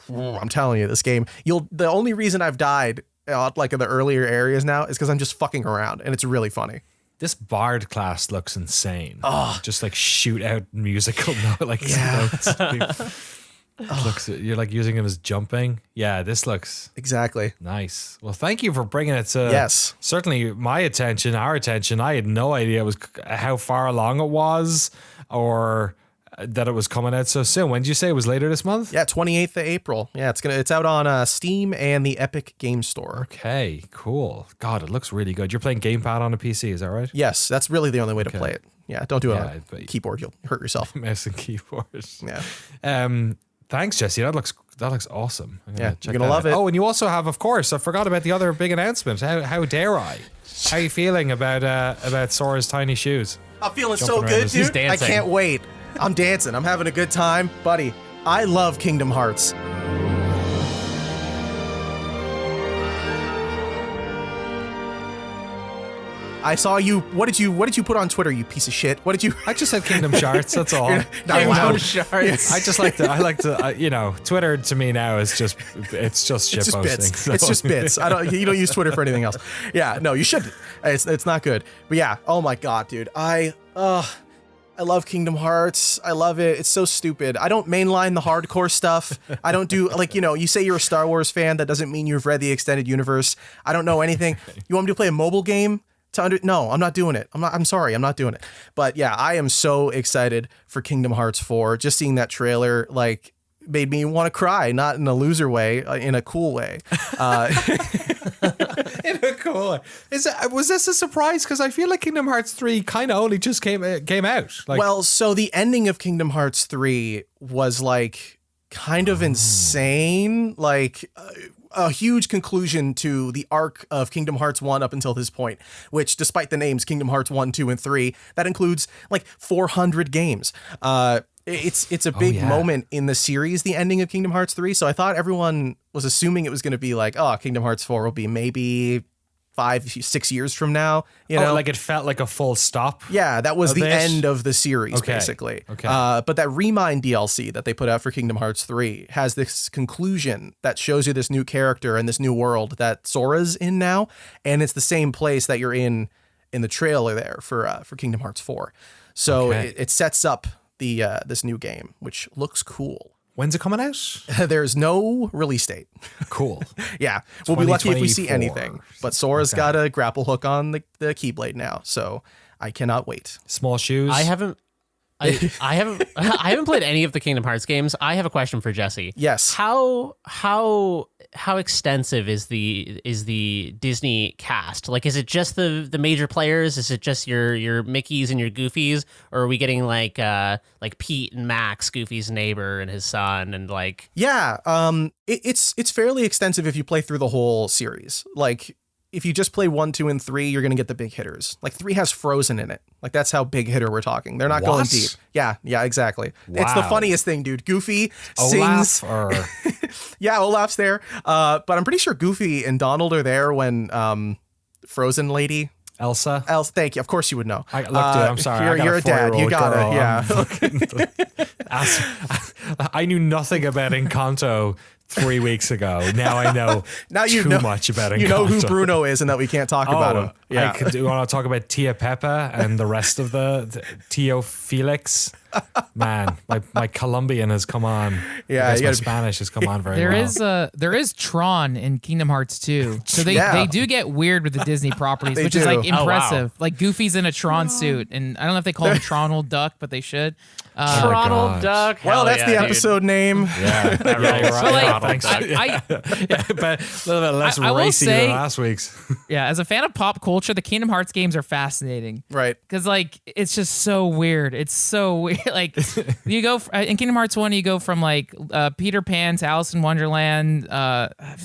I'm telling you, this game, the only reason I've died like in the earlier areas now is because I'm just fucking around and it's really funny. This bard class looks insane. Oh. Just like shoot out musical notes. Looks, you're like using him as jumping. Yeah, this looks exactly nice. Well, thank you for bringing it to certainly my attention, our attention. I had no idea it was how far along it was or that it was coming out so soon. When did you say it was later this month? Yeah, 28th of April. Yeah, it's out on Steam and the Epic Game Store. Okay, cool. God, it looks really good. You're playing gamepad on a PC, is that right? Yes, that's really the only way to play it. Yeah, don't do it on a keyboard. You'll hurt yourself. Mouse and keyboard. Yeah. Thanks, Jesse. That looks awesome. Yeah, you're gonna love it. Oh, and you also have, of course, I forgot about the other big announcement. How dare I? How are you feeling about Sora's tiny shoes? I'm feeling so good, dude. I can't wait. I'm dancing. I'm having a good time, buddy. I love Kingdom Hearts. I saw you. What did you put on Twitter, you piece of shit? What did you? I just said Kingdom Shards. That's all. Kingdom Shards. I just like to. I like to. Twitter to me now is just. It's just shit posting. Bits. So. It's just bits. You don't use Twitter for anything else. Yeah. No, you shouldn't. It's not good. But yeah. Oh my god, dude. I love Kingdom Hearts. I love it. It's so stupid. I don't mainline the hardcore stuff. I don't do you say you're a Star Wars fan. That doesn't mean you've read the extended universe. I don't know anything. You want me to play a mobile game? No, I'm not doing it. I'm sorry, I'm not doing it. But yeah, I am so excited for Kingdom Hearts 4. Just seeing that trailer made me want to cry, not in a loser way, in a cool way. In a cool way. Was this a surprise? Because I feel like Kingdom Hearts 3 kind of only just came out. So the ending of Kingdom Hearts 3 was kind of insane. A huge conclusion to the arc of Kingdom Hearts 1 up until this point, which despite the names Kingdom Hearts 1, 2, and 3, that includes 400 games. It's a big moment in the series, the ending of Kingdom Hearts 3. So I thought everyone was assuming it was going to be Kingdom Hearts 4 will be maybe 5-6 years from now, it felt like a full stop. Yeah, that was the end of the series, basically. Okay. But that Remind DLC that they put out for Kingdom Hearts 3 has this conclusion that shows you this new character and this new world that Sora's in now, and it's the same place that you're in the trailer there for Kingdom Hearts 4. So it sets up the this new game, which looks cool. When's it coming out? There's no release date. Cool. Yeah. We'll be lucky if we see anything. But Sora's got a grapple hook on the Keyblade now, so I cannot wait. Small shoes. I haven't played any of the Kingdom Hearts games. I have a question for Jesse. Yes. How extensive is the Disney cast? Is it just the major players? Is it just your Mickeys and your Goofies, or are we getting like Pete and Max, Goofy's neighbor, and his son, and it's fairly extensive if you play through the whole series. If you just play 1, 2, and 3, you're going to get the big hitters. 3 has Frozen in it. That's how big hitter we're talking. They're not going deep. Yeah, exactly. Wow. It's the funniest thing, dude. Goofy Olaf sings. Yeah, Olaf's there. But I'm pretty sure Goofy and Donald are there when Frozen lady. Elsa, thank you. Of course you would know. Look, dude, I'm sorry. You're a dad. You got it. Yeah. I knew nothing about Encanto 3 weeks ago. Now I know too much about Encanto. You know who Bruno is and that we can't talk about him. Yeah. Do you want to talk about Tia Peppa and the rest of the Tio Felix? Man, my Colombian has come on. Yeah, I you guess my gotta Spanish has come on very There well. there is Tron in Kingdom Hearts 2. So they, Yeah. they do get weird with the Disney properties, They which is do. like Oh, wow. impressive. Like Goofy's in a Tron suit, and I don't know if they call him Tronald Duck, but they should. Tronald gosh. Duck. Well, Hell that's yeah, the dude. episode name. Yeah, That yeah, you're rules. right. But, like, Yeah, thanks. I But a little bit less I will racy say- than last week's. yeah, as a fan of pop culture, the Kingdom Hearts games are fascinating. Right. Because like it's just so weird. It's so weird. Like you go in Kingdom Hearts 1, you go from like Peter Pan to Alice in Wonderland.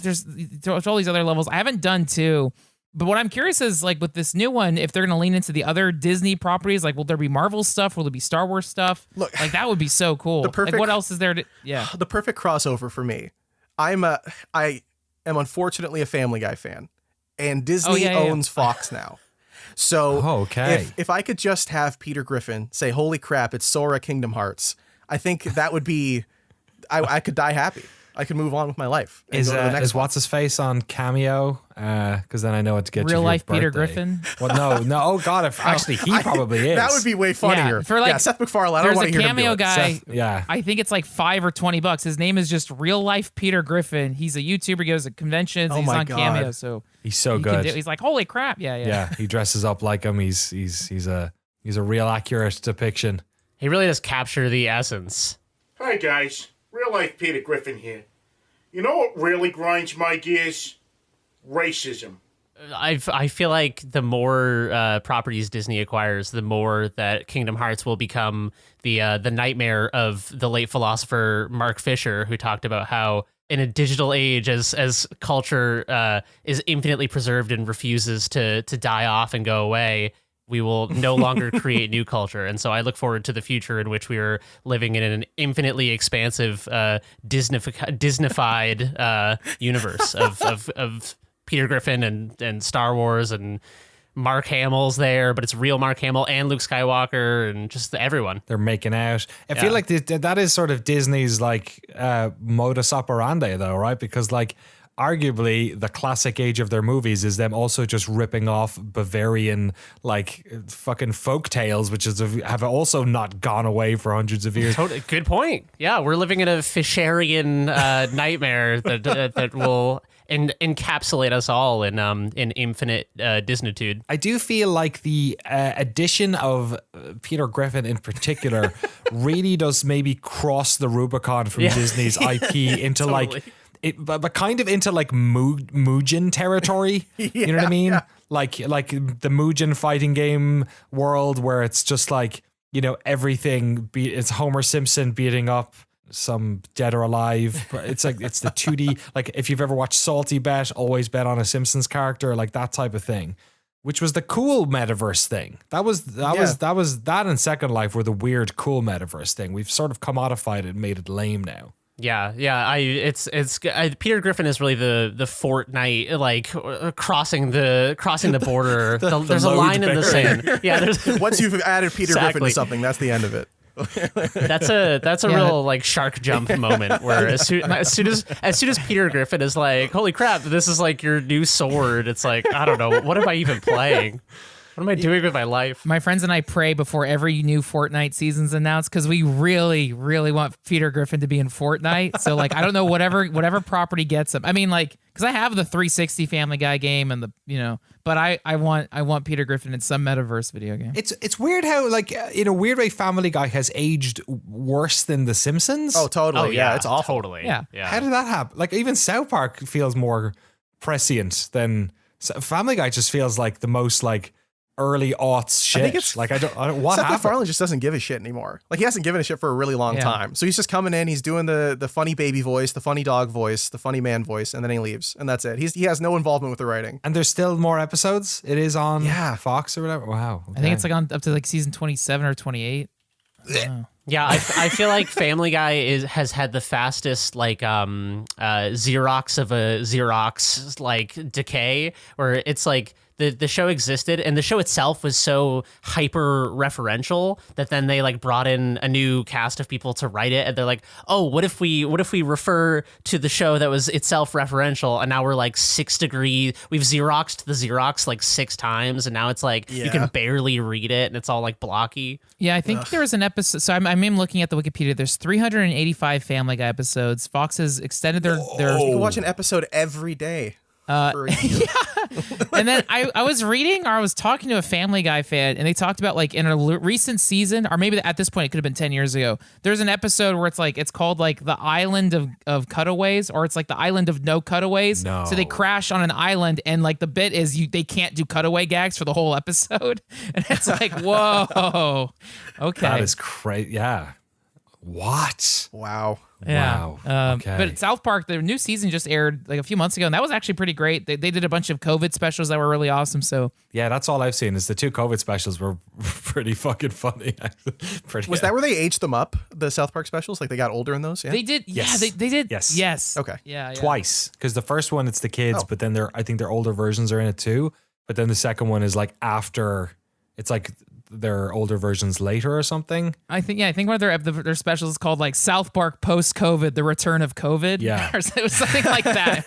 There's all these other levels. I haven't done 2, but what I'm curious is like with this new one, if they're gonna lean into the other Disney properties, like will there be Marvel stuff? Will there be Star Wars stuff? Look, like that would be so cool. the perfect- like what else is there to? Yeah. The perfect crossover for me. I am unfortunately a Family Guy fan, and Disney yeah. owns Fox now. So Oh, okay. if I could just have Peter Griffin say, "Holy crap, it's Sora Kingdom Hearts," I think that would be, I could die happy. I could move on with my life. And Is go to the next one. what's his face on Cameo? Because then I know what to get you. Real for your life Peter birthday. Griffin? Well, no. Oh God, if actually he probably is. That would be way funnier. for like- Seth MacFarlane. I don't There's want a to hear him do cameo it. guy. Seth, yeah. I think it's like $5 or $20. His name is just Real Life Peter Griffin. He's a YouTuber. He goes to conventions. Oh He's my on God. Cameo. So He's so you can good. do- he's like, holy crap! Yeah. Yeah, he dresses up like him. He's a real accurate depiction. He really does capture the essence. Hi guys, real life Peter Griffin here. You know what really grinds my gears? Racism. I feel like the more properties Disney acquires, the more that Kingdom Hearts will become the nightmare of the late philosopher Mark Fisher, who talked about how in a digital age, as culture is infinitely preserved and refuses to die off and go away, we will no longer create new culture. And so I look forward to the future in which we are living in an infinitely expansive Disneyfied universe of Peter Griffin and Star Wars, and Mark Hamill's there, but it's real Mark Hamill and Luke Skywalker and just everyone. They're making out. I Yeah. feel like that is sort of Disney's like modus operandi, though, right? Because like arguably the classic age of their movies is them also just ripping off Bavarian like fucking folk tales, which have also not gone away for hundreds of years. Totally. Good point. Yeah, we're living in a Fisherian nightmare that will encapsulate us all in infinite Disneytude. I do feel like the addition of Peter Griffin in particular really does maybe cross the Rubicon from Disney's IP into Totally. but kind of into like Mugen territory. You know what I mean? yeah. Like the Mugen fighting game world where it's just like, you know, everything. It's Homer Simpson beating up some dead or alive. It's like it's the 2D. Like if you've ever watched Salty Bet, always bet on a Simpsons character, like that type of thing. Which was the cool metaverse thing. That was that and Second Life were the weird cool metaverse thing. We've sort of commodified it and made it lame now. Yeah. Peter Griffin is really the Fortnite, like crossing the border. There's a load line in the bearing. sand. Yeah, there's Once you've added Peter Griffin Exactly. to something, that's the end of it. that's a real like shark jump moment where as soon as Peter Griffin is like, holy crap, this is like your new sword. It's like, I don't know, what am I even playing? What am I doing with my life? My friends and I pray before every new Fortnite season's announced because we really, really want Peter Griffin to be in Fortnite. So like, I don't know, whatever property gets him. I mean, like, because I have the 360 Family Guy game and but I want Peter Griffin in some metaverse video game. It's weird how like in a weird way Family Guy has aged worse than The Simpsons. Oh, totally. yeah, it's awful. Totally. Yeah. How did that happen? Like even South Park feels more prescient than Family Guy. Just feels like the most like early aughts shit. I think it's like I don't what Seth happened. MacFarlane just doesn't give a shit anymore. Like he hasn't given a shit for a really long Yeah. time. So he's just coming in, he's doing the funny baby voice, the funny dog voice, the funny man voice, and then he leaves. And that's it. He has no involvement with the writing. And there's still more episodes. It is on Fox or whatever. Wow. I think it's like on up to like season 27 or 28. Yeah, I feel like Family Guy has had the fastest like Xerox of a Xerox like decay, where it's like the show existed, and the show itself was so hyper referential that then they like brought in a new cast of people to write it, and they're like, oh, what if we refer to the show that was itself referential, and now we're like 6 degrees, we've Xeroxed the Xerox like 6 times, and now it's like you can barely read it, and it's all like blocky. Yeah, I think there was an episode. So I'm looking at the Wikipedia. There's 385 Family Guy episodes. Fox has extended their. You can watch an episode every day. For a year. And then I was reading, or I was talking to a Family Guy fan, and they talked about like in a recent season, or maybe at this point it could have been 10 years ago. There's an episode where it's called like the Island of Cutaways, or it's like the Island of No Cutaways. No. So they crash on an island, and like the bit is they can't do cutaway gags for the whole episode, and it's like, whoa, okay, That is crazy. Yeah. What? Wow. Yeah. Wow. Okay. But South Park, the new season just aired like a few months ago, and that was actually pretty great. They did a bunch of COVID specials that were really awesome. So Yeah, that's all I've seen is the 2 COVID specials were pretty fucking funny. Was that where they aged them up, the South Park specials? Like they got older in those? Yeah. they did. Yes. Yeah, they did. Yes. Yes. Okay. Yeah. Twice, because the first one it's the kids, Oh. but then I think their older versions are in it too. But then the second one is like after, it's like their older versions later or something. I think one of their specials is called like South Park post COVID, the return of COVID. Yeah. Or it was something like that,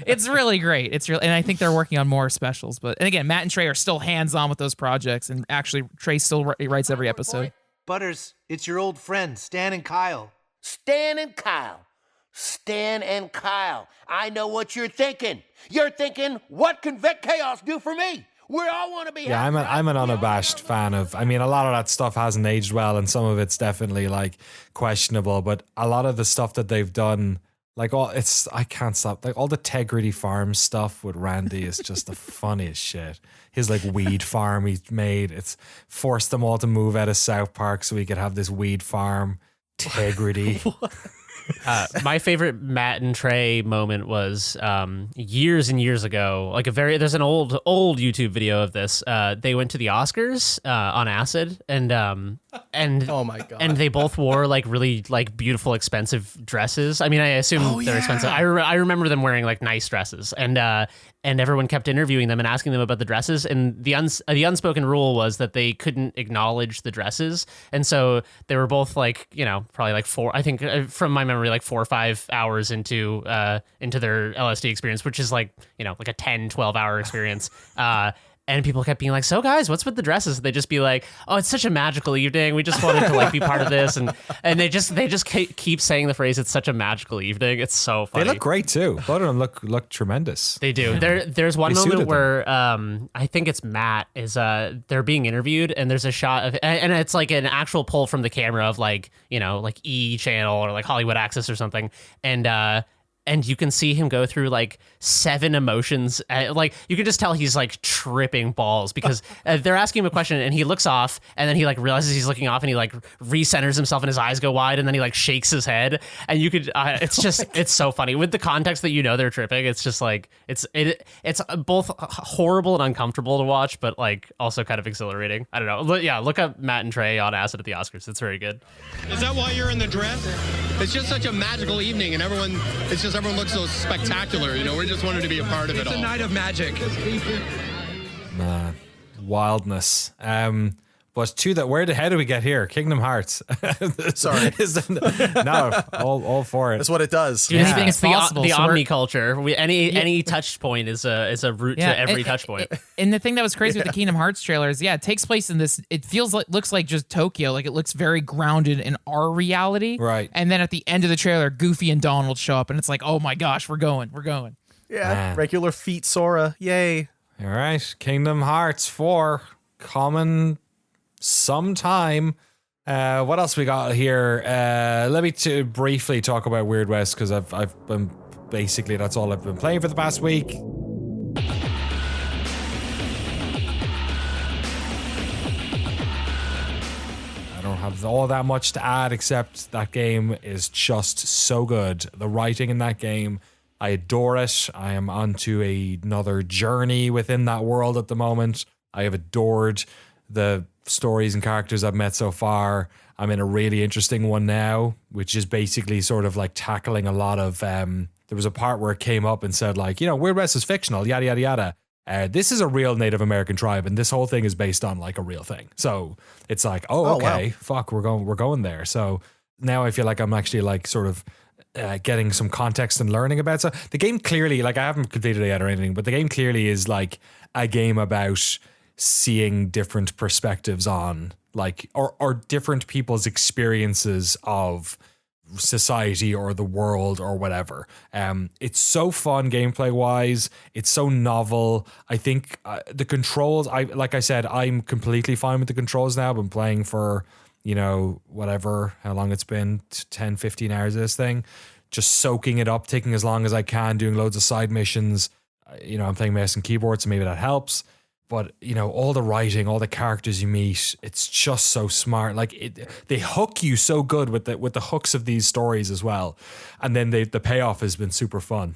it's really great. And I think they're working on more specials. But and again, Matt and Trey are still hands on with those projects, and actually Trey still writes every episode. Butters, it's your old friends, Stan and Kyle. Stan and Kyle. Stan and Kyle. I know what you're thinking. You're thinking, what can Vet Chaos do for me? We all want to be Yeah, happy, I'm an unabashed fan of. I mean, a lot of that stuff hasn't aged well, and some of it's definitely like questionable. But a lot of the stuff that they've done, like I can't stop. Like all the Tegrity Farm stuff with Randy is just the funniest shit. His like weed farm he made. It's forced them all to move out of South Park so he could have this weed farm. Tegrity. My favorite Matt and Trey moment was years and years ago. Like there's an old YouTube video of this. They went to the Oscars on acid, and oh my god, and they both wore like really like beautiful, expensive dresses. I mean, I assume they're expensive. I remember them wearing like nice dresses, and everyone kept interviewing them and asking them about the dresses. And the unspoken rule was that they couldn't acknowledge the dresses, and so they were both like, probably like 4. I think from my memory, like 4 or 5 hours into their LSD experience, which is like like a 10-12 hour experience. And people kept being like, so guys, what's with the dresses? They'd just be like, oh, it's such a magical evening. We just wanted to like be part of this. And they just keep saying the phrase, it's such a magical evening. It's so funny. They look great too. Both of them look tremendous. They do. There's one moment where I think it's Matt is they're being interviewed, and there's a shot of, and it's like an actual pull from the camera of like, like E! Channel or like Hollywood Access or something. And you can see him go through like 7 emotions. Like you can just tell he's like tripping balls because they're asking him a question and he looks off, and then he like realizes he's looking off, and he like recenters himself and his eyes go wide, and then he like shakes his head, and you could it's so funny with the context that they're tripping. It's just like it's both horrible and uncomfortable to watch, but like also kind of exhilarating. I don't know. Yeah, look up Matt and Trey on acid at the Oscars. It's very good. Is that why you're in the dress? It's just such a magical evening, and everyone looks so spectacular. We just wanted to be a part of it all. It's a night of magic. Wildness. But how do we get here? Kingdom Hearts. Sorry. No, all for it. That's what it does. Dude, anything is possible. The omniculture. Any touch point is a route to every touch point. And the thing that was crazy with the Kingdom Hearts trailer is, it takes place in this. It looks like just Tokyo. Like it looks very grounded in our reality. Right. And then at the end of the trailer, Goofy and Donald show up, and it's like, oh my gosh, we're going. Yeah, Man. regular feet Sora. Yay. All right, Kingdom Hearts 4 coming sometime. What else we got here? Let me briefly talk about Weird West, because I've been basically that's all I've been playing for the past week. I don't have all that much to add, except that game is just so good. The writing in that game, I adore it. I am onto another journey within that world at the moment. I have adored the stories and characters I've met so far. I'm in a really interesting one now, which is basically sort of like tackling a lot of there was a part where it came up and said like, Weird West is fictional, yada yada yada. This is a real Native American tribe, and this whole thing is based on like a real thing. So it's like, okay, wow. Fuck, we're going there. So now I feel like I'm actually like sort of getting some context and learning about. So the game clearly, like I haven't completed it yet or anything, but the game clearly is like a game about seeing different perspectives on like or different people's experiences of society or the world or whatever. It's so fun gameplay wise. It's so novel. I think the controls, like I said, I'm completely fine with the controls now. I've been playing for, whatever, how long it's been, 10, 15 hours of this thing, just soaking it up, taking as long as I can, doing loads of side missions. I'm playing mouse and keyboard, so maybe that helps. But, all the writing, all the characters you meet, it's just so smart. Like they hook you so good with the hooks of these stories as well. And then the payoff has been super fun.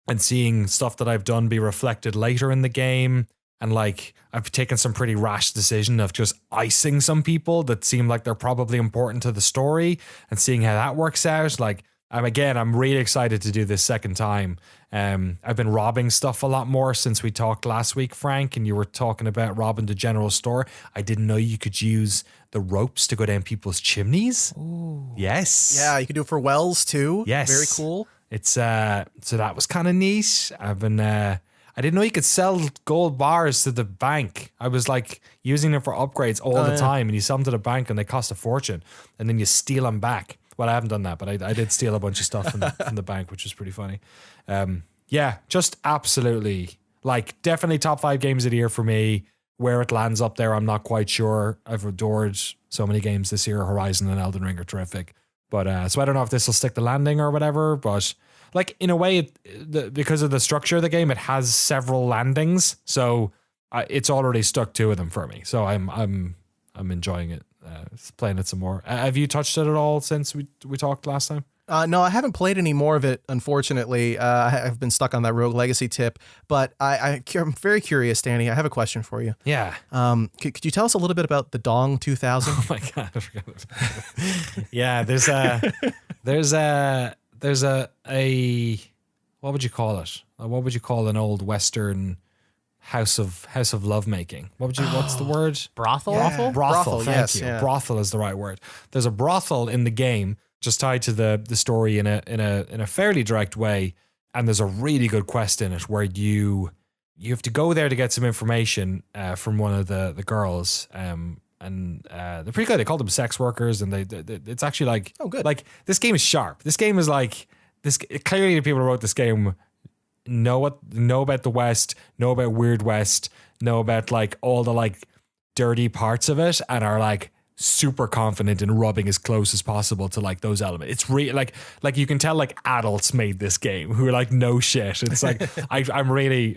And seeing stuff that I've done be reflected later in the game. And like I've taken some pretty rash decision of just icing some people that seem like they're probably important to the story and seeing how that works out. Like I'm really excited to do this second time. I've been robbing stuff a lot more since we talked last week, Frank, and you were talking about robbing the general store. I didn't know you could use the ropes to go down people's chimneys. Ooh. Yes. Yeah, you can do it for wells too. Yes. Very cool. It's so that was kind of neat. I didn't know you could sell gold bars to the bank. I was like using them for upgrades all the time, and you sell them to the bank and they cost a fortune, and then you steal them back. Well, I haven't done that, but I did steal a bunch of stuff from the bank, which was pretty funny. Just absolutely, like, definitely top 5 games of the year for me. Where it lands up there, I'm not quite sure. I've adored so many games this year. Horizon and Elden Ring are terrific. But so I don't know if this will stick the landing or whatever, but like in a way, because of the structure of the game, it has several landings. So it's already stuck 2 of them for me. So I'm enjoying it. Playing it some more. Have you touched it at all since we talked last time? No, I haven't played any more of it, unfortunately. I've been stuck on that Rogue Legacy tip, but I'm very curious, Danny. I have a question for you. Yeah. Could you tell us a little bit about the Dong 2000? Oh my God, I forgot about that. Yeah, there's a what would you call it? What would you call an old Western house of lovemaking? What's the word? Brothel? Yeah. Brothel. Thank yes, you. yeah. Brothel is the right word. There's a brothel in the game, just tied to the story in a fairly direct way, and there's a really good quest in it where you have to go there to get some information from one of the girls, and they're pretty good. They call them sex workers, and it's actually like, oh, good. Like, this game is sharp. This game is like this. Clearly, the people who wrote this game know about the West, know about Weird West, know about like all the like dirty parts of it, and are like super confident in rubbing as close as possible to like those elements. It's really like you can tell like adults made this game who are like, no shit. It's like I'm really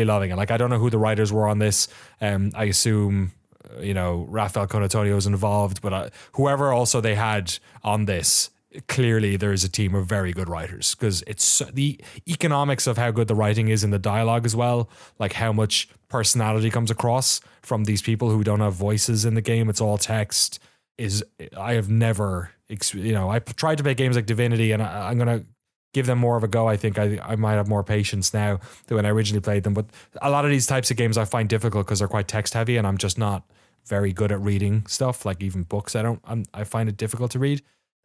loving it. Like, I don't know who the writers were on this. I assume Rafael Conatonio was involved, but whoever also they had on this, clearly there is a team of very good writers, because it's the economics of how good the writing is in the dialogue as well, like how much personality comes across from these people who don't have voices in the game. It's all text. I have never, I tried to play games like Divinity, and I'm going to give them more of a go. I think I might have more patience now than when I originally played them. But a lot of these types of games I find difficult because they're quite text heavy, and I'm just not very good at reading stuff, like even books. I find it difficult to read.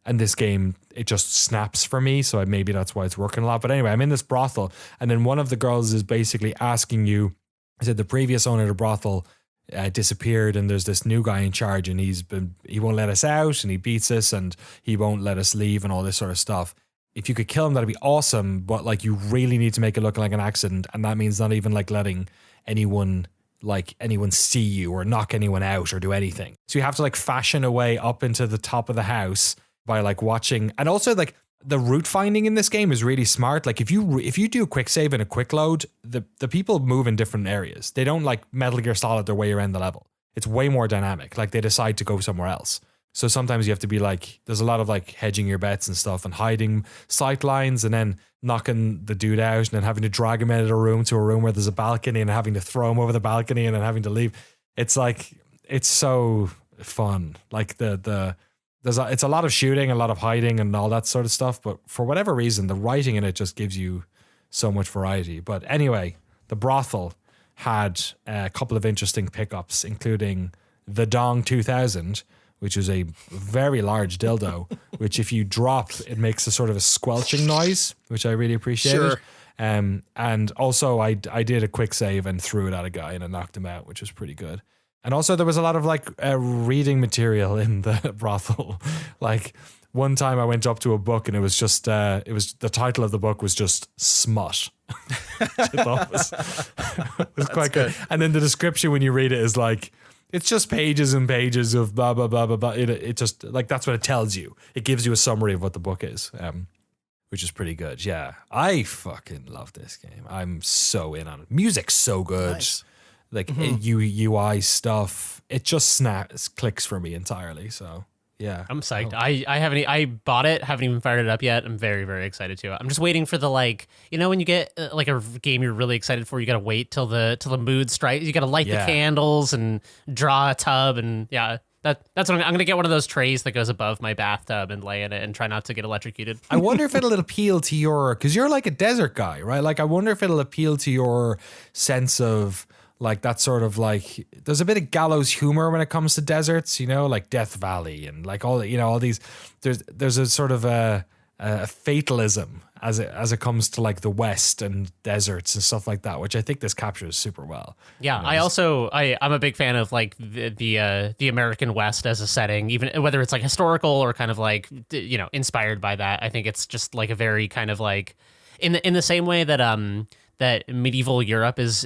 And this game, it just snaps for me. So maybe that's why it's working a lot. But anyway, I'm in this brothel, and then one of the girls is basically asking you, I said the previous owner of the brothel disappeared, and there's this new guy in charge, and he won't let us out, and he beats us, and he won't let us leave, and all this sort of stuff. If you could kill him, that'd be awesome. But like, you really need to make it look like an accident. And that means not even like letting anyone see you or knock anyone out or do anything. So you have to like fashion a way up into the top of the house by like watching. And also like the route finding in this game is really smart. Like if you do a quick save and a quick load, the people move in different areas. They don't like Metal Gear Solid their way around the level. It's way more dynamic. Like they decide to go somewhere else. So sometimes you have to be like, there's a lot of like hedging your bets and stuff and hiding sight lines, and then knocking the dude out, and then having to drag him out of the room to a room where there's a balcony, and having to throw him over the balcony, and then having to leave. It's like, it's so fun. Like it's a lot of shooting, a lot of hiding and all that sort of stuff. But for whatever reason, the writing in it just gives you so much variety. But anyway, the brothel, had a couple of interesting pickups, including the Dong 2000, which is a very large dildo, which if you drop, it makes a sort of a squelching noise, which I really appreciated. Sure. And also I did a quick save and threw it at a guy and I knocked him out, which was pretty good. And also there was a lot of like reading material in the brothel. Like one time I went up to a book and it was just, the title of the book was just Smut. Which I thought was quite good. And then the description when you read it is like, it's just pages and pages of blah, blah, blah, blah, blah. It just, like, that's what it tells you. It gives you a summary of what the book is, which is pretty good. Yeah. I fucking love this game. I'm so in on it. Music's so good. Nice. Like, UI stuff. It just clicks for me entirely. So, yeah. I'm psyched. I bought it, haven't even fired it up yet. I'm very, very excited to. I'm just waiting for the, like, you know, when you get like a game you're really excited for, you got to wait till the mood strikes. You got to light the candles and draw a tub. And yeah, that's what I'm going to get one of those trays that goes above my bathtub and lay in it and try not to get electrocuted. I wonder if it'll appeal to your, because you're like a desert guy, right? Like, I wonder if it'll appeal to your sense of, like, that sort of, like, there's a bit of gallows humor when it comes to deserts, you know, like Death Valley and like all, you know, all these, there's a sort of a fatalism as it comes to like the West and deserts and stuff like that, which I think this captures super well. Yeah. You know, I'm a big fan of like the American West as a setting, even whether it's like historical or kind of like, you know, inspired by that. I think it's just like a very kind of like in the same way that, that medieval Europe is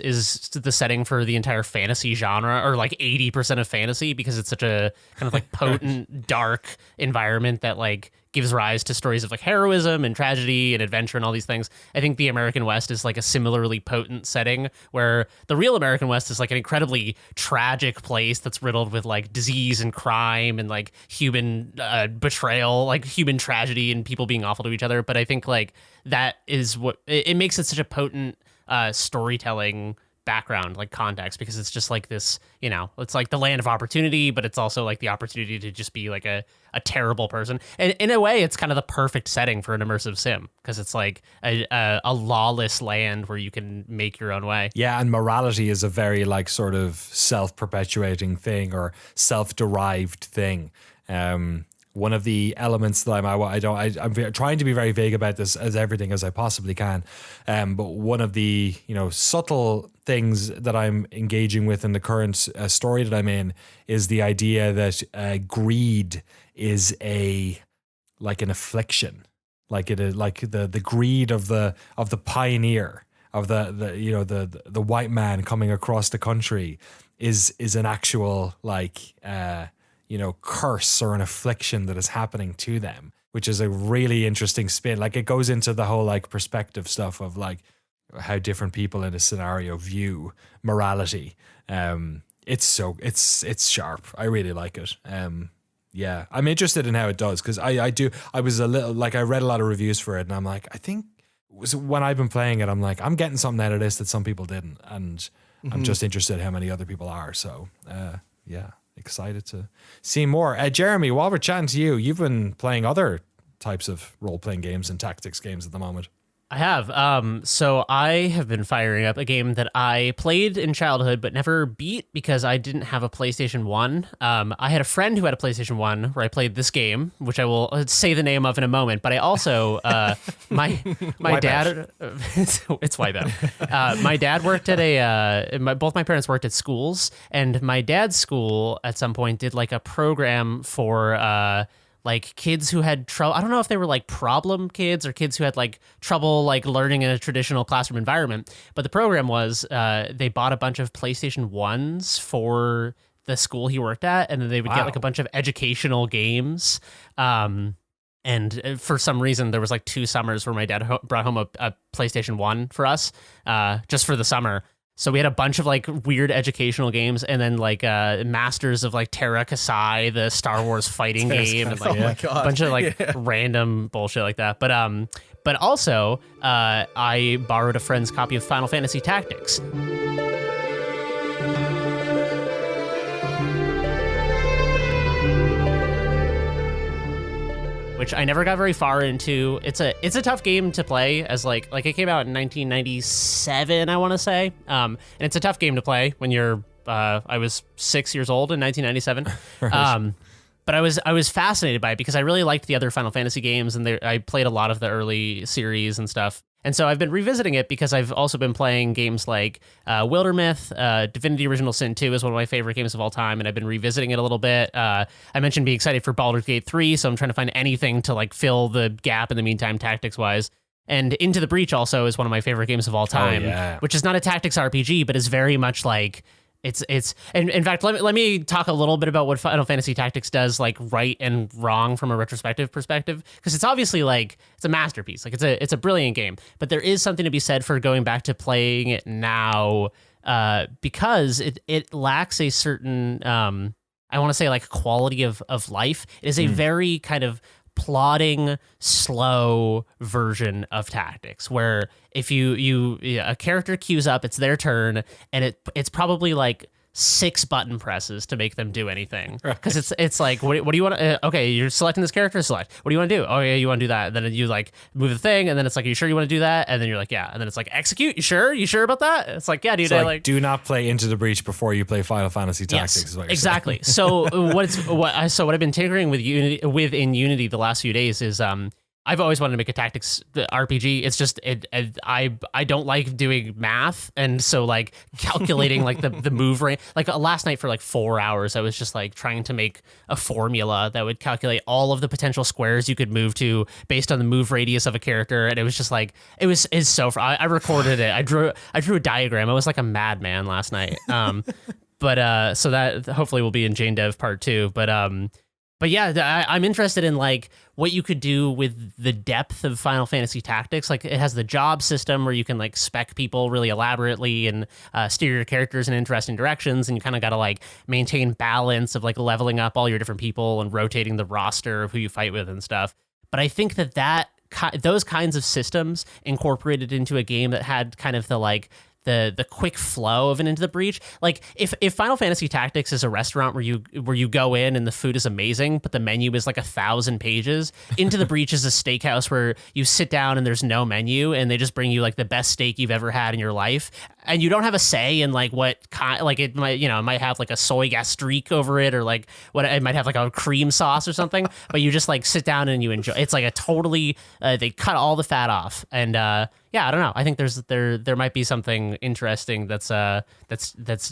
the setting for the entire fantasy genre, or like 80% of fantasy, because it's such a kind of like potent, dark environment that like gives rise to stories of like heroism and tragedy and adventure and all these things. I think the American West is like a similarly potent setting, where the real American West is like an incredibly tragic place that's riddled with like disease and crime and like human betrayal, like human tragedy and people being awful to each other. But I think like that is what it makes it such a potent storytelling background, like context, because it's just like this, you know, it's like the land of opportunity, but it's also like the opportunity to just be like a terrible person. And in a way, it's kind of the perfect setting for an immersive sim, because it's like a lawless land where you can make your own way. Yeah, and morality is a very like sort of self-perpetuating thing or self-derived thing. One of the elements that I'm trying to be very vague about this as everything as I possibly can. But one of the, you know, subtle things that I'm engaging with in the current story that I'm in is the idea that greed is an affliction, like it is like the greed of the pioneer, of the white man coming across the country is an actual like you know, curse or an affliction that is happening to them, which is a really interesting spin. Like, it goes into the whole like perspective stuff of like how different people in a scenario view morality. It's sharp. I really like it. Yeah, I'm interested in how it does, because I was a little like, I read a lot of reviews for it and I'm like, I think when I've been playing it, I'm like, I'm getting something out of this that some people didn't, and I'm just interested how many other people are. So yeah. Excited to see more. Jeremy, while we're chatting to you, you've been playing other types of role-playing games and tactics games at the moment. I have. So I have been firing up a game that I played in childhood but never beat because I didn't have a PlayStation 1. I had a friend who had a PlayStation 1 where I played this game, which I will say the name of in a moment. But I also, my dad, it's Wipeout. My dad worked at both my parents worked at schools, and my dad's school at some point did like a program for like kids who had trouble. I don't know if they were like problem kids or kids who had like trouble like learning in a traditional classroom environment. But the program was they bought a bunch of PlayStation 1s for the school he worked at, and then they would get like a bunch of educational games. And for some reason, there was like 2 summers where my dad brought home a PlayStation 1 for us just for the summer. So we had a bunch of like weird educational games, and then like Masters of like Terra Kasai, the Star Wars fighting game, and like a bunch of like random bullshit like that. But also I borrowed a friend's copy of Final Fantasy Tactics. which I never got very far into. It's a tough game to play, as like it came out in 1997, I want to say. And it's a tough game to play when you're I was 6 years old in 1997. Right. But I was fascinated by it because I really liked the other Final Fantasy games, and I played a lot of the early series and stuff. And so I've been revisiting it because I've also been playing games like Wildermyth. Divinity Original Sin 2 is one of my favorite games of all time, and I've been revisiting it a little bit. I mentioned being excited for Baldur's Gate 3, so I'm trying to find anything to like fill the gap in the meantime, tactics-wise. And Into the Breach also is one of my favorite games of all time, which is not a tactics RPG, but is very much like... And in fact, let me talk a little bit about what Final Fantasy Tactics does, like right and wrong from a retrospective perspective, because it's obviously like it's a masterpiece, like it's a brilliant game. But there is something to be said for going back to playing it now, because it lacks a certain I want to say like quality of life. It is a very kind of plodding, slow version of Tactics, where if a character queues up, it's their turn, and it's probably like 6 button presses to make them do anything, because it's like what do you want to okay, you're selecting this character, select what do you want to do, oh yeah, you want to do that, and then you like move the thing, and then it's like, are you sure you want to do that, and then you're like, yeah, and then it's like, execute, you sure about that? It's like, yeah, dude. So like do not play Into the Breach before you play Final Fantasy Tactics. Yes, is what you're exactly saying. So what I've been tinkering with Unity the last few days is I've always wanted to make a tactics RPG. It's just I don't like doing math, and so like calculating like the move range. Like last night for like 4 hours, I was just like trying to make a formula that would calculate all of the potential squares you could move to based on the move radius of a character, and it was just like it's so. I recorded it. I drew a diagram. I was like a madman last night. But so that hopefully will be in Jane Dev Part 2. But yeah, I'm interested in like what you could do with the depth of Final Fantasy Tactics. Like it has the job system where you can like spec people really elaborately and steer your characters in interesting directions, and you kind of got to like maintain balance of like leveling up all your different people and rotating the roster of who you fight with and stuff. But I think that those kinds of systems incorporated into a game that had kind of the like the quick flow of an Into the Breach. Like if Final Fantasy Tactics is a restaurant where you go in and the food is amazing, but the menu is like 1,000 pages, Into the Breach is a steakhouse where you sit down and there's no menu, and they just bring you like the best steak you've ever had in your life, and you don't have a say in like what kind, like it might, it might have like a soy gastrique over it, or like what it might have like a cream sauce or something, but you just like sit down and you enjoy. It's like a totally they cut all the fat off, and yeah, I don't know. I think there might be something interesting that's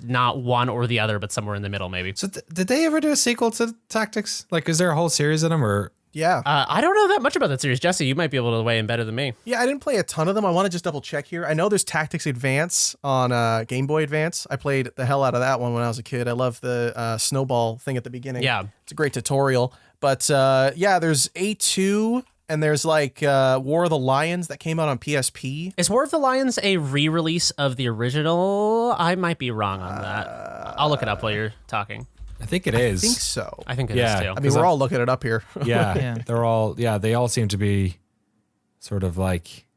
not one or the other, but somewhere in the middle, maybe. So did they ever do a sequel to Tactics? Like, is there a whole series of them, or? Yeah. I don't know that much about that series. Jesse, you might be able to weigh in better than me. Yeah, I didn't play a ton of them. I want to just double check here. I know there's Tactics Advance on Game Boy Advance. I played the hell out of that one when I was a kid. I love the snowball thing at the beginning. Yeah. It's a great tutorial. But yeah, there's A2... and there's like War of the Lions that came out on PSP. Is War of the Lions a re-release of the original? I might be wrong on that. I'll look it up while you're talking. I think it is. I think so. I think it is too. I mean, we're all looking it up here. Yeah, they all seem to be sort of like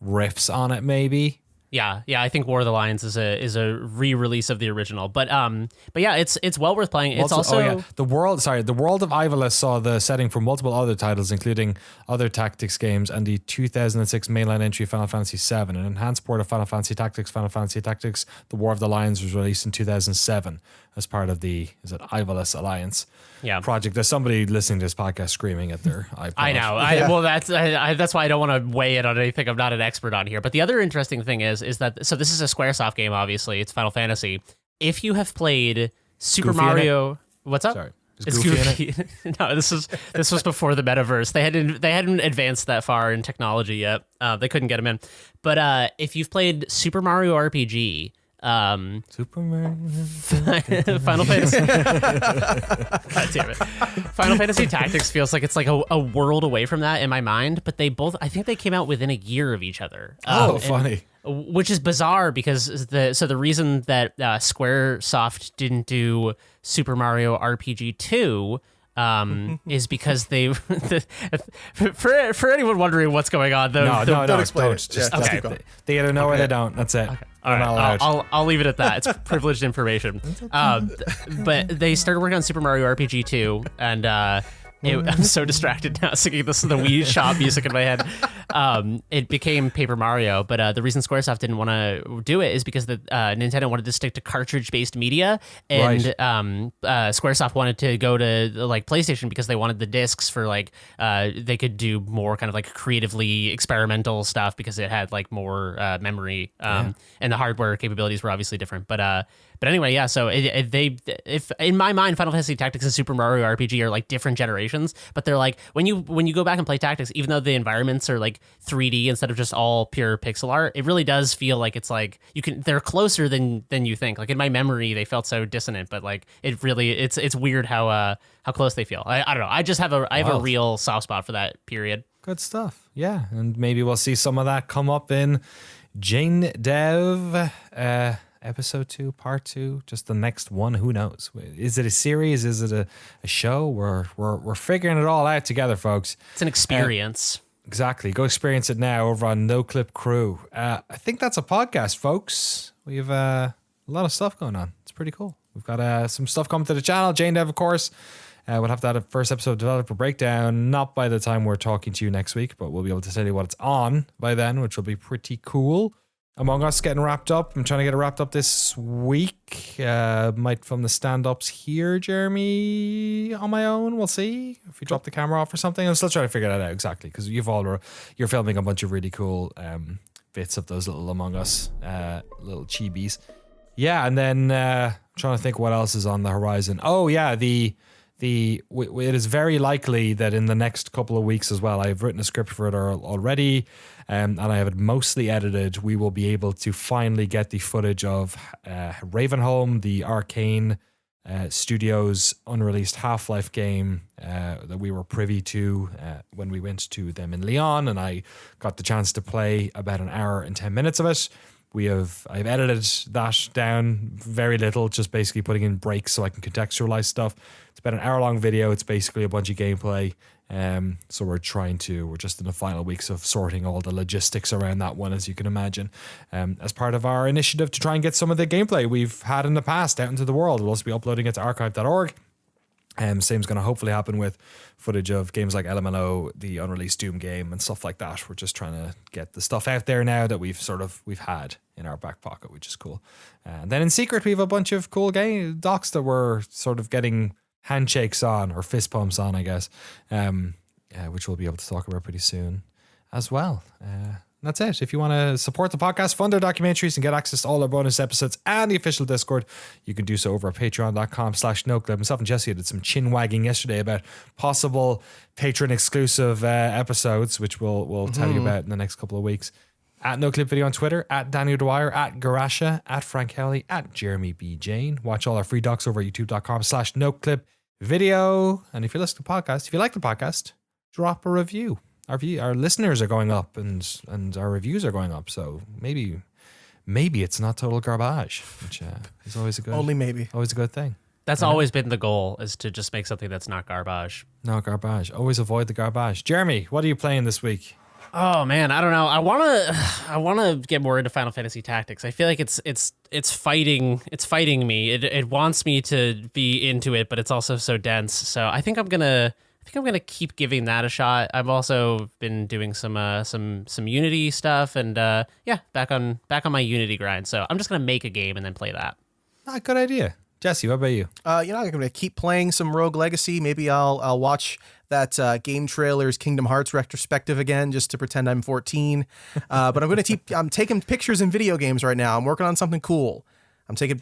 riffs on it, maybe. Yeah, I think War of the Lions is a re-release of the original, but yeah, it's well worth playing. It's also the world of Ivalice saw the setting for multiple other titles, including other tactics games and the 2006 mainline entry Final Fantasy VII. An enhanced port of Final Fantasy Tactics, The War of the Lions, was released in 2007 as part of the Ivalice Alliance project. There's somebody listening to this podcast screaming at their iPod. I know. Well, that's why I don't want to weigh in on anything. I'm not an expert on here. But the other interesting thing is that, so this is a Squaresoft game, obviously. It's Final Fantasy. If you have played Super Mario... What's up? Sorry. It's Goofy. No, this was before the metaverse. They hadn't advanced that far in technology yet. They couldn't get them in. But if you've played Super Mario RPG... Super Mario Final Fantasy God damn it. Final Fantasy Tactics feels like it's like a world away from that in my mind, but I think they came out within a year of each other. Funny. Which is bizarre because the reason that Squaresoft didn't do Super Mario RPG 2 is because they for anyone wondering what's going on though. Don't explain it. Just okay. They either know or they don't. That's it. Okay. All right, I'll leave it at that. It's privileged information. But they started working on Super Mario RPG 2, and I'm so distracted now singing the Wii Shop music in my head. It became Paper Mario, but the reason Squaresoft didn't want to do it is because Nintendo wanted to stick to cartridge-based media, and Squaresoft wanted to go to like PlayStation because they wanted the discs for like they could do more kind of like creatively experimental stuff because it had like more memory, and the hardware capabilities were obviously different. But anyway, yeah. So if in my mind, Final Fantasy Tactics and Super Mario RPG are like different generations, but they're like when you go back and play Tactics, even though the environments are like 3D instead of just all pure pixel art, it really does feel like it's like they're closer than you think. Like in my memory, they felt so dissonant, but like it's weird how close they feel. I don't know. I just have a real soft spot for that period. Good stuff. Yeah, and maybe we'll see some of that come up in Jane Dev. Episode 2, part 2, just the next one. Who knows? Is it a series? Is it a show? We're figuring it all out together, folks. It's an experience. Exactly. Go experience it now over on Noclip Crew. I think that's a podcast, folks. We have a lot of stuff going on. It's pretty cool. We've got some stuff coming to the channel. Jane Dev, of course. We'll have that first episode of Developer Breakdown, not by the time we're talking to you next week, but we'll be able to tell you what it's on by then, which will be pretty cool. Among Us getting wrapped up. I'm trying to get it wrapped up this week. Might film the stand-ups here, Jeremy, on my own. We'll see if we drop the camera off or something. I'm still trying to figure that out exactly because you're filming a bunch of really cool bits of those little Among Us little chibis. Yeah, and then I'm trying to think what else is on the horizon. Oh yeah, it is very likely that in the next couple of weeks as well, I've written a script for it already, and I have it mostly edited. We will be able to finally get the footage of Ravenholm, the Arcane Studios unreleased Half-Life game that we were privy to when we went to them in Lyon, and I got the chance to play about an hour and 10 minutes of it. I've edited that down very little, just basically putting in breaks so I can contextualize stuff. It's about an hour-long video. It's basically a bunch of gameplay. So we're just in the final weeks of sorting all the logistics around that one, as you can imagine, as part of our initiative to try and get some of the gameplay we've had in the past out into the world. We'll also be uploading it to archive.org. Same's going to hopefully happen with footage of games like LMNO, the unreleased Doom game, and stuff like that. We're just trying to get the stuff out there now that we've had in our back pocket, which is cool. And then in secret, we have a bunch of cool game docs that we're sort of getting handshakes on, or fist pumps on, I guess, which we'll be able to talk about pretty soon as well. That's it. If you want to support the podcast, fund our documentaries, and get access to all our bonus episodes and the official Discord, you can do so over at patreon.com/Noclip. Myself and Jesse did some chin wagging yesterday about possible patron exclusive episodes, which we'll tell you about in the next couple of weeks. At Noclip Video on Twitter, at Daniel Dwyer, at Garasha, at Frank Kelly, at Jeremy B. Jane. Watch all our free docs over at youtube.com/Noclip Video. And if you listen to the podcast, if you like the podcast, drop a review. Our listeners are going up and our reviews are going up, so maybe it's not total garbage, which is always a good thing. That's always been the goal, is to just make something that's not garbage. Not garbage. Always avoid the garbage. Jeremy, what are you playing this week? Oh man, I don't know. I wanna get more into Final Fantasy Tactics. I feel like it's fighting me. It wants me to be into it, but it's also so dense. So I think I'm gonna keep giving that a shot. I've also been doing some Unity stuff, and back on my Unity grind. So I'm just gonna make a game and then play that. Good idea. Jesse, what about you? I'm going to keep playing some Rogue Legacy. Maybe I'll watch that Game Trailers Kingdom Hearts retrospective again, just to pretend I'm 14. But I'm taking pictures in video games right now. I'm working on something cool. I'm taking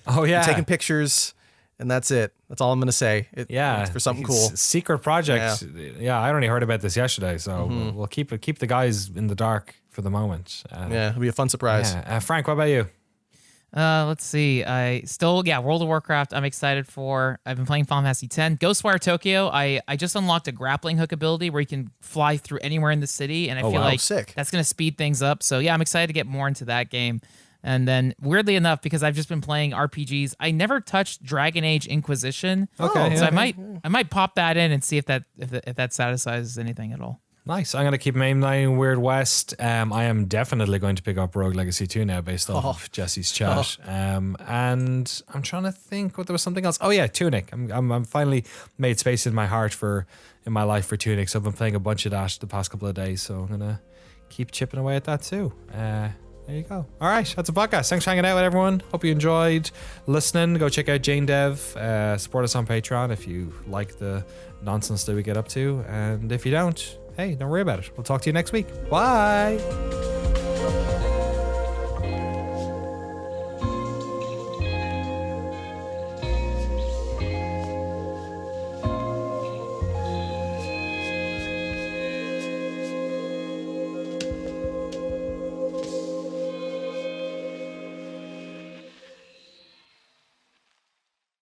pictures. And that's it. That's all I'm going to say. It's for something cool. Secret project. Yeah, I only heard about this yesterday, so we'll keep the guys in the dark for the moment. It'll be a fun surprise. Yeah. Frank, what about you? Let's see. World of Warcraft. I'm excited for. I've been playing Final Fantasy X. Ghostwire Tokyo. I just unlocked a grappling hook ability where you can fly through anywhere in the city, and I feel like that's going to speed things up. So yeah, I'm excited to get more into that game. And then, weirdly enough, because I've just been playing RPGs, I never touched Dragon Age Inquisition. Okay, so I might pop that in and see if that satisfies anything at all. Nice. I'm going to keep mainlining Weird West. I am definitely going to pick up Rogue Legacy 2 now, based off Jesse's chat. And I'm trying to think what there was something else. Oh yeah, Tunic. I'm finally made space in my heart for in my life for Tunic. So I've been playing a bunch of that the past couple of days. So I'm going to keep chipping away at that too. There you go. All right, that's a podcast. Thanks for hanging out with everyone. Hope you enjoyed listening. Go check out Jane Dev. Support us on Patreon if you like the nonsense that we get up to. And if you don't, hey, don't worry about it. We'll talk to you next week. Bye.